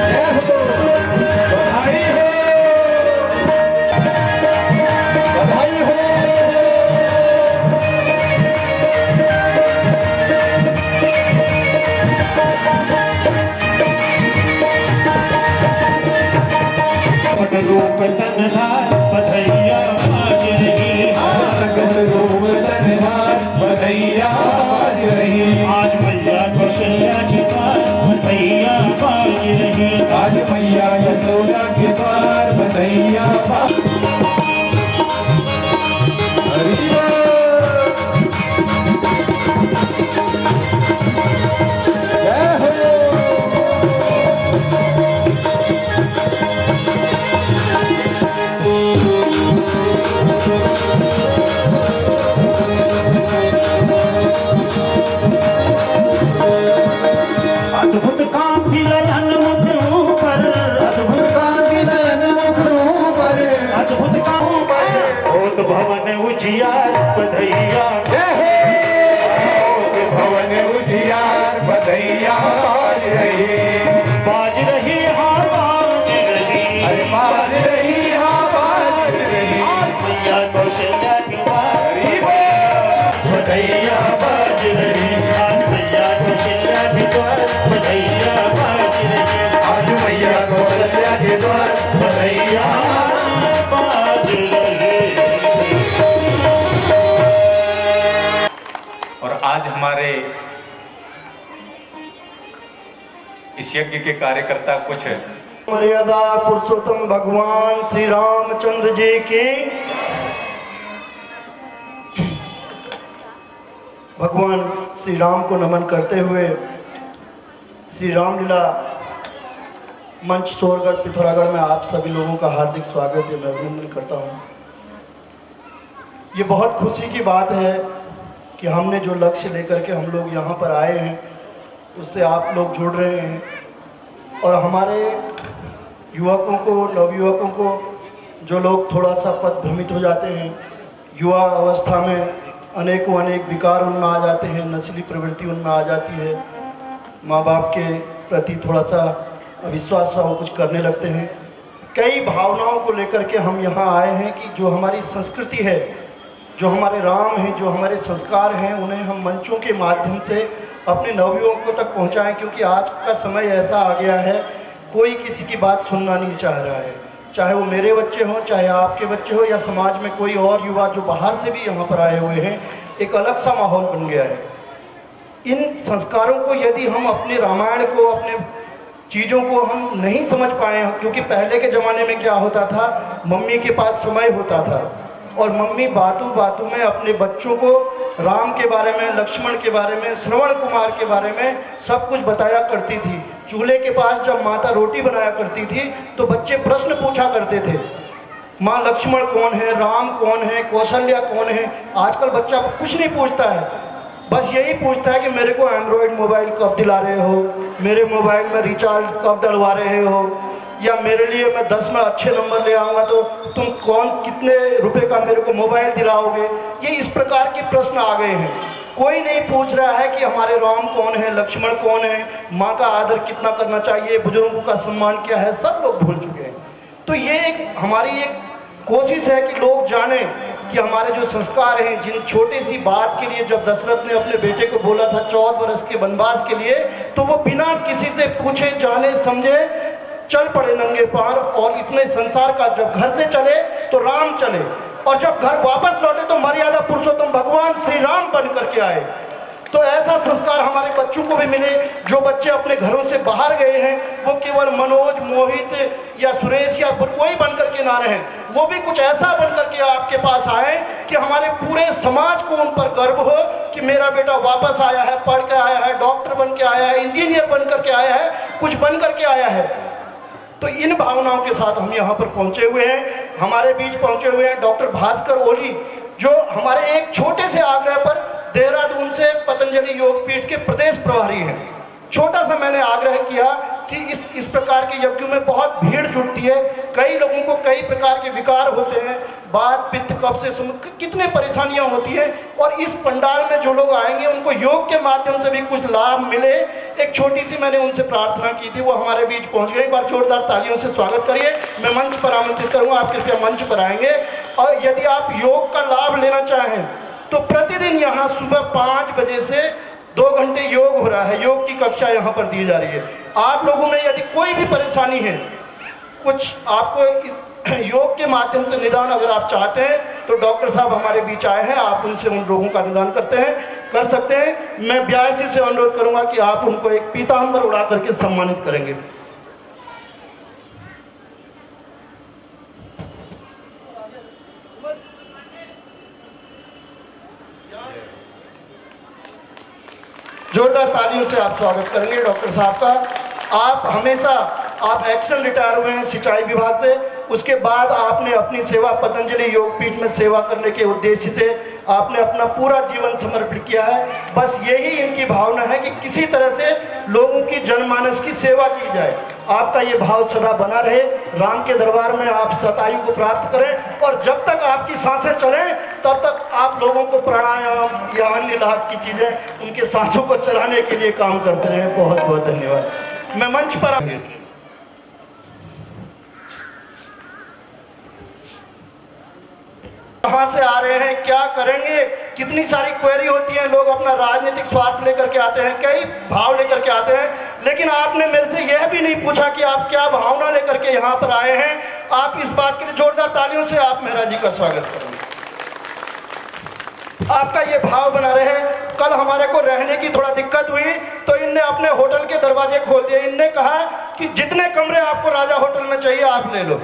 जय हो, बधाई हो, बधाई हो। रूप तनहार बधैया बाज रही, जगत रूप धनहार बधैया बाज रही, आज मैया कौशल्या के द्वार बधैया बाज रही, आज मैया यशोदा के द्वार बधैया बाज। हरि बोल, जय हो। अद्भुत कांति ललन मुख पर, अद्भुत कांति नयन मुखों पर, अद्भुत कांति पर होत भवन उजियार बधैया, होत भवन उजियार बधैया बाज रही, बाज रही हाँ बाज रही, अरे बाज रही हाँ बाज रही, आज मैया कौशल्या के द्वार हरि बोल, बधैया बाज रही, आज मैया कौशल्या के द्वार बधैया बाज रही, आज मैया कौशल्या के द्वार बधैया बाज रही। और आज हमारे इस यज्ञ के कार्यकर्ता कुछ मर्यादा पुरुषोत्तम भगवान श्री रामचंद्र जी की, भगवान श्री राम को नमन करते हुए श्री रामलीला मंच सोरगढ़ पिथौरागढ़ में आप सभी लोगों का हार्दिक स्वागत है, मैं अभिनंदन करता हूँ। ये बहुत खुशी की बात है कि हमने जो लक्ष्य लेकर के हम लोग यहाँ पर आए हैं उससे आप लोग जुड़ रहे हैं और हमारे युवकों को, नवयुवकों को, जो लोग थोड़ा सा पथ भ्रमित हो जाते हैं, युवा अवस्था में अनेक विकार उनमें आ जाते हैं, नस्ली प्रवृत्ति उनमें आ जाती है, माँ बाप के प्रति थोड़ा सा अविश्वास सा वो कुछ करने लगते हैं। कई भावनाओं को लेकर के हम यहाँ आए हैं कि जो हमारी संस्कृति है जो हमारे राम हैं, जो हमारे संस्कार हैं, उन्हें हम मंचों के माध्यम से अपने नवयुवकों तक पहुंचाएं, क्योंकि आज का समय ऐसा आ गया है कोई किसी की बात सुनना नहीं चाह रहा है, चाहे वो मेरे बच्चे हों, चाहे आपके बच्चे हो, या समाज में कोई और युवा जो बाहर से भी यहाँ पर आए हुए हैं। एक अलग सा माहौल बन गया है। इन संस्कारों को यदि हम अपने रामायण को, अपने चीज़ों को हम नहीं समझ पाए, क्योंकि पहले के ज़माने में क्या होता था, मम्मी के पास समय होता था और मम्मी बातों बातों में अपने बच्चों को राम के बारे में, लक्ष्मण के बारे में, श्रवण कुमार के बारे में सब कुछ बताया करती थी। चूल्हे के पास जब माता रोटी बनाया करती थी तो बच्चे प्रश्न पूछा करते थे, माँ लक्ष्मण कौन है, राम कौन है, कौशल्या कौन है। आजकल बच्चा कुछ नहीं पूछता है, बस यही पूछता है कि मेरे को एंड्रॉयड मोबाइल कब दिला रहे हो, मेरे मोबाइल में रिचार्ज कब डलवा रहे हो, या मेरे लिए मैं 10 में अच्छे नंबर ले आऊँगा तो तुम कितने रुपए का मेरे को मोबाइल दिलाओगे। ये इस प्रकार के प्रश्न आ गए हैं। कोई नहीं पूछ रहा है कि हमारे राम कौन है, लक्ष्मण कौन है, माँ का आदर कितना करना चाहिए, बुजुर्गों का सम्मान क्या है, सब लोग भूल चुके हैं। तो ये हमारी एक कोशिश है कि लोग जाने कि हमारे जो संस्कार हैं, जिन छोटी सी बात के लिए जब दशरथ ने अपने बेटे को बोला था 14 वर्ष के वनवास के लिए, तो वो बिना किसी से पूछे जाने समझे चल पड़े नंगे पार, और इतने संसार का जब घर से चले तो राम चले, और जब घर वापस लौटे तो मर्यादा पुरुषोत्तम भगवान श्री राम बन करके आए। तो ऐसा संस्कार हमारे बच्चों को भी मिले। जो बच्चे अपने घरों से बाहर गए हैं वो केवल मनोज, मोहित या सुरेश या कोई बन करके ना रहें, वो भी कुछ ऐसा बन करके आपके पास आए कि हमारे पूरे समाज को उन पर गर्व हो कि मेरा बेटा वापस आया है, पढ़ कर आया है, डॉक्टर बन के आया है, इंजीनियर बन करके आया है, कुछ बन करके आया है। तो इन भावनाओं के साथ हम यहाँ पर पहुँचे हुए हैं। हमारे बीच पहुँचे हुए हैं डॉक्टर भास्कर ओली, जो हमारे एक छोटे से आग्रह पर देहरादून से पतंजलि योगपीठ के प्रदेश प्रभारी हैं। छोटा सा मैंने आग्रह किया कि इस प्रकार के यज्ञों में बहुत भीड़ जुटती है, कई लोगों को कई प्रकार के विकार होते हैं, बात पित्त कब्ज से कितने परेशानियां होती हैं, और इस पंडाल में जो लोग आएंगे उनको योग के माध्यम से भी कुछ लाभ मिले। एक छोटी सी मैंने उनसे प्रार्थना की थी, वो हमारे बीच पहुंच गए। एक बार जोरदार तालियों से स्वागत करिए। मैं मंच पर आमंत्रित करूंगा, आप कृपया मंच पर आएंगे। और यदि आप योग का लाभ लेना चाहें तो प्रतिदिन यहाँ सुबह 5 बजे से 2 घंटे योग हो रहा है, योग की कक्षा यहाँ पर दी जा रही है। आप लोगों में यदि कोई भी परेशानी है, कुछ आपको योग के माध्यम से निदान अगर आप चाहते हैं तो डॉक्टर साहब हमारे बीच आए हैं, आप उनसे उन रोगों का निदान कर सकते हैं। मैं व्यास जी से अनुरोध करूंगा कि आप उनको एक पीतांबर उड़ा करके सम्मानित करेंगे। जोरदार तालियों से आप स्वागत करेंगे डॉक्टर साहब का। आप एक्शन रिटायर हुए हैं सिंचाई विभाग से, उसके बाद आपने अपनी सेवा पतंजलि योगपीठ में सेवा करने के उद्देश्य से आपने अपना पूरा जीवन समर्पित किया है। बस यही इनकी भावना है कि किसी तरह से लोगों की जनमानस की सेवा की जाए। आपका ये भाव सदा बना रहे, राम के दरबार में आप शतायु को प्राप्त करें, और जब तक आपकी सांसें चलें तब तक आप लोगों को प्राणायाम या अन्य लाभ की चीज़ें उनके सांसों को चलाने के लिए काम करते रहें। बहुत बहुत धन्यवाद। मैं मंच पर आऊँगी। कहाँ से आ रहे हैं, क्या करेंगे, कितनी सारी क्वेरी होती है। लोग अपना राजनीतिक स्वार्थ लेकर के आते हैं, कई भाव लेकर के आते हैं, लेकिन आपने मेरे से यह भी नहीं पूछा कि आप क्या भावना लेकर के यहाँ पर आए हैं। आप इस बात के लिए जोरदार तालियों से आप मेहरा जी का स्वागत करेंगे। आपका ये भाव बना रहे। कल हमारे को रहने की थोड़ा दिक्कत हुई तो इनने अपने होटल के दरवाजे खोल दिए। इनने कहा कि जितने कमरे आपको राजा होटल में चाहिए आप ले लो,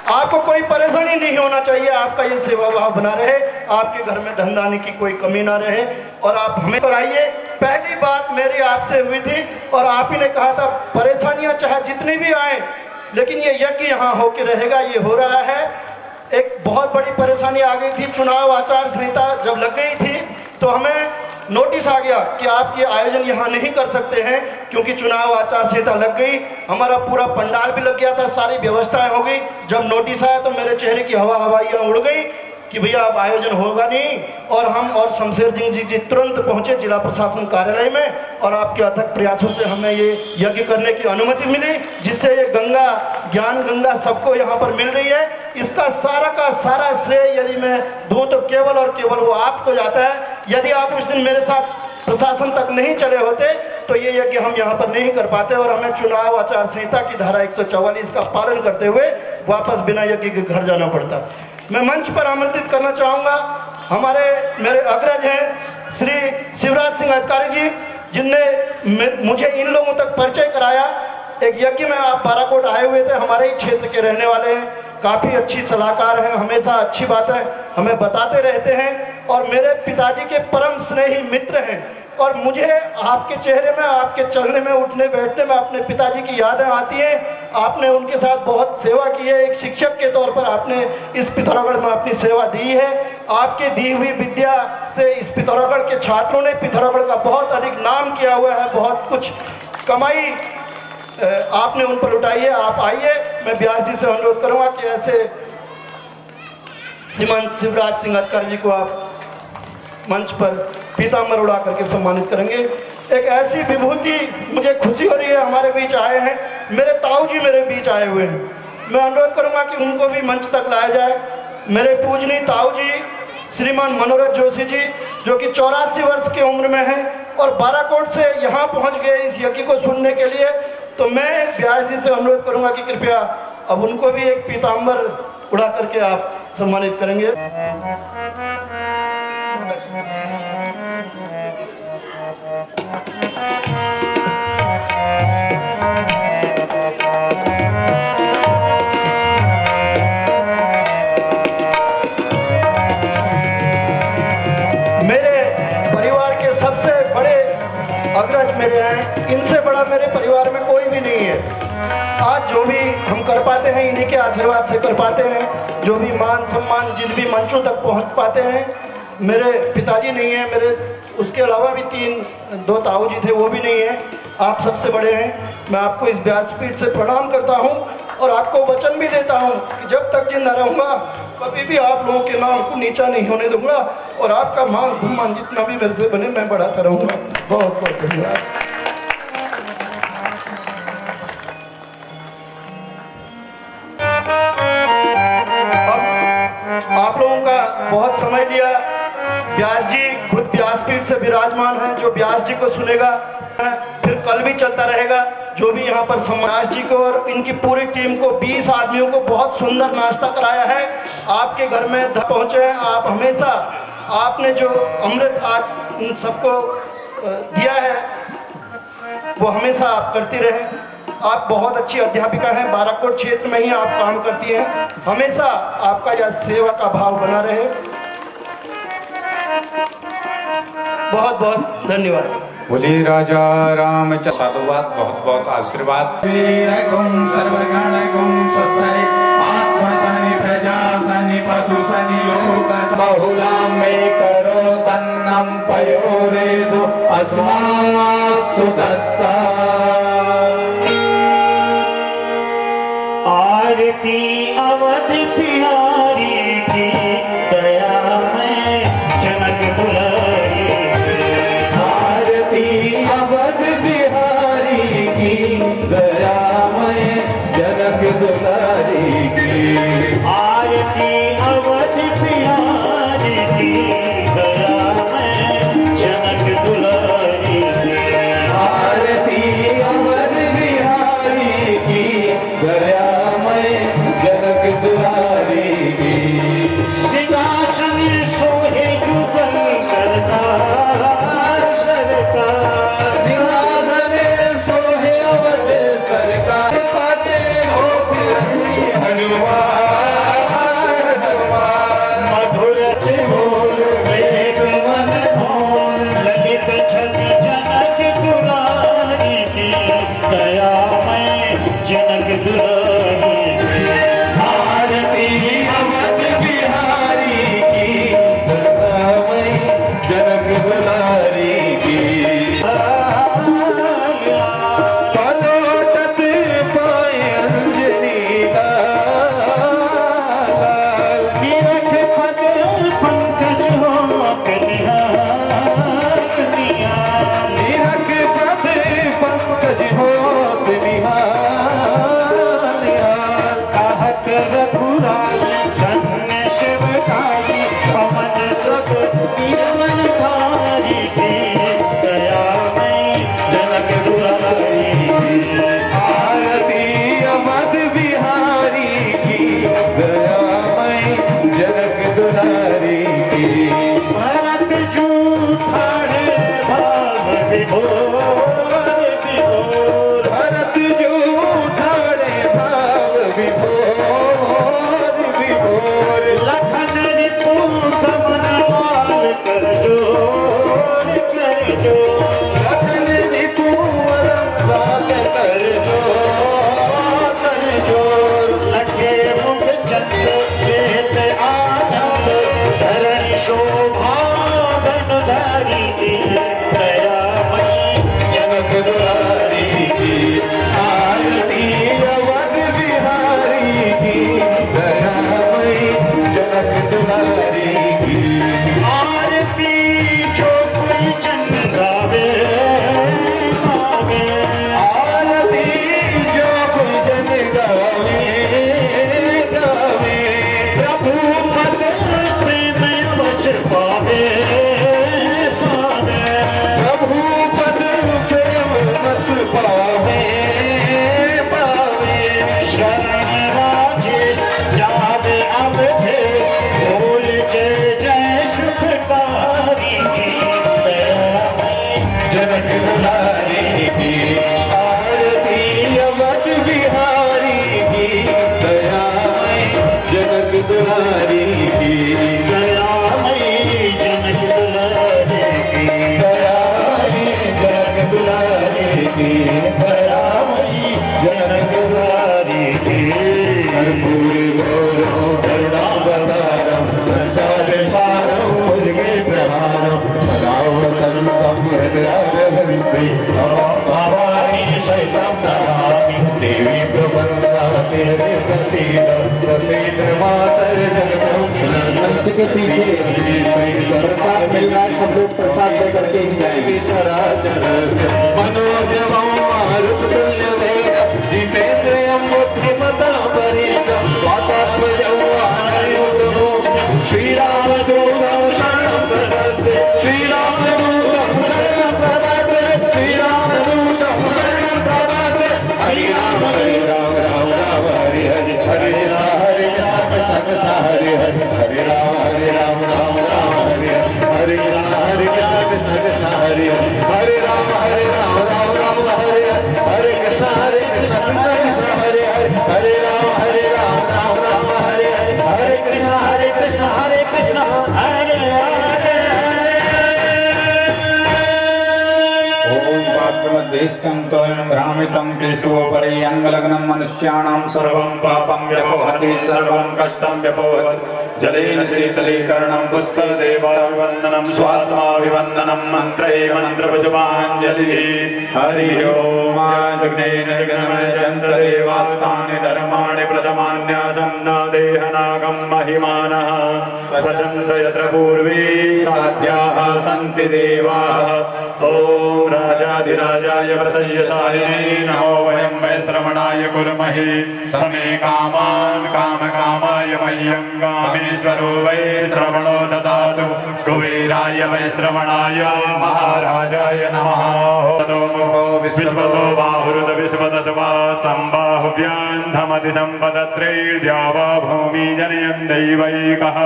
आपको कोई परेशानी नहीं होना चाहिए। आपका ये सेवा भाव बना रहे, आपके घर में धनदानी की कोई कमी ना रहे, और आप हमें पर आइए। पहली बात मेरी आपसे हुई थी और आप ही ने कहा था परेशानियां चाहे जितनी भी आए लेकिन ये यज्ञ यहाँ होके रहेगा। ये हो रहा है। एक बहुत बड़ी परेशानी आ गई थी, चुनाव आचार संहिता जब लग गई थी तो हमें नोटिस आ गया कि आप ये आयोजन यहाँ नहीं कर सकते हैं, क्योंकि चुनाव आचार संहिता लग गई। हमारा पूरा पंडाल भी लग गया था, सारी व्यवस्थाएं हो गई। जब नोटिस आया तो मेरे चेहरे की हवाइयाँ उड़ गई कि भैया अब आयोजन होगा नहीं। और हम और शमशेर सिंह जी तुरंत पहुंचे जिला प्रशासन कार्यालय में, और आपके अथक प्रयासों से हमें ये यज्ञ करने की अनुमति मिली, जिससे ये गंगा ज्ञान गंगा सबको यहाँ पर मिल रही है। इसका सारा का सारा श्रेय यदि मैं दूँ तो केवल और केवल वो आपको जाता है। यदि आप उस दिन मेरे साथ प्रशासन तक नहीं चले होते तो ये यज्ञ हम यहाँ पर नहीं कर पाते और हमें चुनाव आचार संहिता की धारा 144 का पालन करते हुए वापस बिना यज्ञ के घर जाना पड़ता। मैं मंच पर आमंत्रित करना चाहूँगा मेरे अग्रज हैं श्री शिवराज सिंह अधिकारी जी, जिनने मुझे इन लोगों तक परिचय कराया। एक यज्ञ में आप बाराकोट आए हुए थे, हमारे ही क्षेत्र के रहने वाले हैं, काफ़ी अच्छी सलाहकार हैं, हमेशा अच्छी बातें हमें बताते रहते हैं और मेरे पिताजी के परम स्नेही मित्र हैं। और मुझे आपके चेहरे में, आपके चलने में, उठने बैठने में अपने पिताजी की यादें आती हैं। आपने उनके साथ बहुत सेवा की है, एक शिक्षक के तौर पर आपने इस पिथौरागढ़ में अपनी सेवा दी है। आपके दी हुई विद्या से इस पिथौरागढ़ के छात्रों ने पिथौरागढ़ का बहुत अधिक नाम किया हुआ है, बहुत कुछ कमाई आपने उन पर लुटाई है। आप आइए, मैं व्यास जी से अनुरोध करूंगा कि ऐसे श्रीमान शिवराज सिंह अधिकारी जी को आप मंच पर पीताम्बर उड़ा करके सम्मानित करेंगे। एक ऐसी विभूति, मुझे खुशी हो रही है हमारे बीच आए हैं, मेरे ताऊ जी मेरे बीच आए हुए हैं। मैं अनुरोध करूंगा कि उनको भी मंच तक लाया जाए। मेरे पूजनीय ताऊ जी श्रीमान मनोरथ जोशी जी, जो कि 84 वर्ष की उम्र में हैं और बाराकोट से यहाँ पहुँच गए इस यज्ञ को सुनने के लिए। तो मैं व्यास जी से अनुरोध करूंगा कि कृपया अब उनको भी एक पीताम्बर उड़ा करके आप सम्मानित करेंगे। मेरे परिवार के सबसे बड़े अग्रज मेरे हैं, इनसे बड़ा मेरे परिवार में कोई भी नहीं है। आज जो भी हम कर पाते हैं इन्हीं के आशीर्वाद से कर पाते हैं। जो भी मान सम्मान जिन भी मंचों तक पहुंच पाते हैं, मेरे पिताजी नहीं है, मेरे उसके अलावा भी 2 ताऊ जी थे, वो भी नहीं है। आप सबसे बड़े हैं। मैं आपको इस व्यासपीठ से प्रणाम करता हूं और आपको वचन भी देता हूं कि जब तक जिंदा रहूंगा कभी भी आप लोगों के नाम को नीचा नहीं होने दूंगा और आपका मान सम्मान जितना भी मेरे से बने मैं बढ़ाता रहूंगा। बहुत बहुत धन्यवाद। आप लोगों का बहुत समय लिया। व्यास जी खुद व्यासपीठ से विराजमान हैं, जो व्यास जी को सुनेगा फिर कल भी चलता रहेगा। जो भी यहाँ पर व्यास जी को और इनकी पूरी टीम को 20 आदमियों को बहुत सुंदर नाश्ता कराया है। आपके घर में पहुँचे हैं, आप हमेशा आपने जो अमृत आज इन सबको दिया है वो हमेशा आप करती रहें। आप बहुत अच्छी अध्यापिका हैं, बाराकोट क्षेत्र में ही आप काम करती हैं। हमेशा आपका यह सेवा का भाव बना रहे। बहुत बहुत धन्यवाद। बोलिए राजा रामचंद्र। साधुवाद, बहुत बहुत आशीर्वाद। बहुलां मे करो तन्नं पयोरेदु अस्मासु दत्ता। आरती अवध बिहारी की दया में जनक दुलारी। आरती अवध बिहारी की दया में जनक दुलारी की। आरती अवध बिहारी की दया में जनक दुलारी की। आरती अवध बिहारी की दया में जनक दुलारी की। सिंहासन सोहे युगल सरकार सरकार। सिंहासन सोहे अवध सरकार। फतेह हो फिर हनुमान हनुमान। मधुर बोल वेग मन भोल ललित छवि जनक दुलारी की दया में जनक दुलारी की। आरती अवध बिहारी की दया में जनक दुलारी की। पलोटत पाए अंजनी लाल। निरख पद पंकज होक निहार निहार। निरख पद पंकज होत निहार निहार। भरत जो ठाणे भाव विभोर विभोर लखन रिपु समन लाल कर जोर कर जोर लखन रिपु लाल कर जोर लखे मुख चंद वेद आनंद धरण शोभा धनुधारी दयामयी जनक दुलारी की आरती अवध बिहारी की दयामयी जनक दुलारी की आरती जो कोई जन गावे गावे आरती जो कोई जन गावे गावे प्रभु पद प्रेम अवश्य पावे पावे प्रभु पद प्रेम बस पावे पावे शरण राजेश जावे अब थे भूल के जय सुखकारी जनक दुलारी की आरती अवध बिहारी की दयामयी जनक दुलारी की दयामयी जनक दुलारे की दयामयी जनक दुलारी की दयामयी जनक दुलारे की कर्पूर गौरव करुणावतारम संसार सारम मुझे प्रहारम सदा वसंतम हृदयारविंदे भवानी शैलम नमामि देवी प्रबंधा तेरे प्रसीद मातर जगतम मंच के पीछे प्रसाद मिल रहा है, सब लोग प्रसाद लेकर के ही जाएंगे। चराचर मनोजवं मारुत तुल्य वेग जितेन्द्रियं बुद्धिमतां परेशं वातात्मजं वानरयुतमो श्रीरामदूतं शरणं प्रपद्ये श्रीरामदूतं शरणं प्रपद्ये श्रीरामदूतं शरणं प्रपद्ये हरि राम राम राम हरि हरि हरे राम कृष्ण कृष्ण हरे हरे हरे राम राम हरे हरे हरे कृष्ण कृष्ण हरे हरे राम राम हरे हरे कृष्ण कृष्ण हरे हरे राम राम हरे हरे कृष्ण हरे कृष्ण हरे ओम पात्रमध्यस्थं तोयं भ्रामितं केशवोपरि अंगलग्नं मनुष्याणां सर्वं पापं व्यपोहति सर्वं कष्टं व्यपोहति जलेन शीतलीकरणं पुष्पदेवाभिवन्दनं स्वात्माभिवन्दनं मन्त्रे मन्त्रपुष्पाञ्जलिः हरि ओम जन्तदेवास्तानि धर्माणि प्रथमान्यादन्न देहनागं महिमानः स्वजन्त यत्र पूर्वे साध्याः सन्ति देवाः ओम राजाधिराजाय प्रसय्यतारिणे नमो वयं वै श्रवणाय कुर्महे समे कामान् कामकामाय मह्यं कामेश्वरो वै श्रवणो ददातु कुबेराय वै श्रवणाय महाराजाय नमः तदोमुखो विश्वतो बाहुरुद विश्वतत्वा सम्बाहुव्यान्धमदिनं पदत्रैर्द्यावा भूमि जनयन् दैवैकः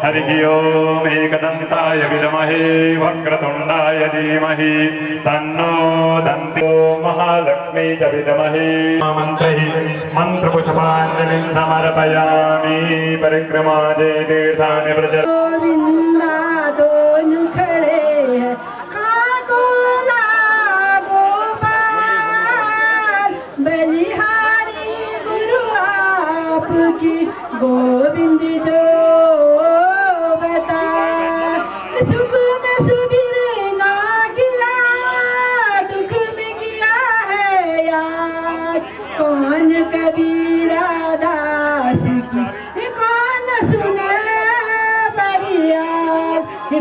हरिः ओम् एकदन्ताय विद्महे वक्रतुण्डाय धीमहि तन्नो दन्ति महालक्ष्मी च विद्महे मन्त्रैः मन्त्रपुष्पाञ्जलिं समर्पयामि परिक्रमा जय तीर्थानि प्रज गोविंदा दोन खड़े हैं खाको ना गोपाल बलिहारी गुरु आपकी गोविंद जो बता सुख में सुबीर ना किया दुख में किया है यार कौन कबीरा दास की कौन सुने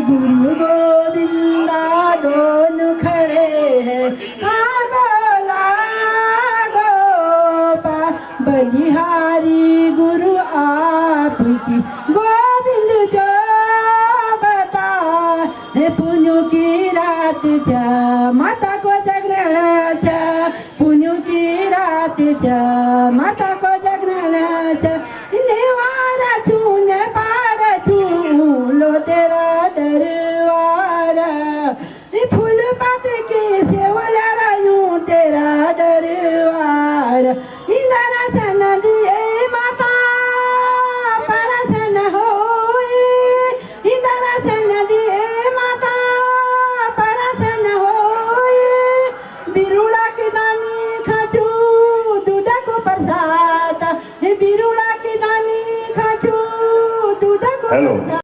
गुरु गोविंदा दोनों खड़े हैं बलिहारी गुरु आपकी गोविंद जो बता है पुण्य की रात जा माता को जागरण जा पुण्य की रात जा माता को जागरण जा देवारा छूने पार छू लो तेरा दरबारा फूल पात के हेलो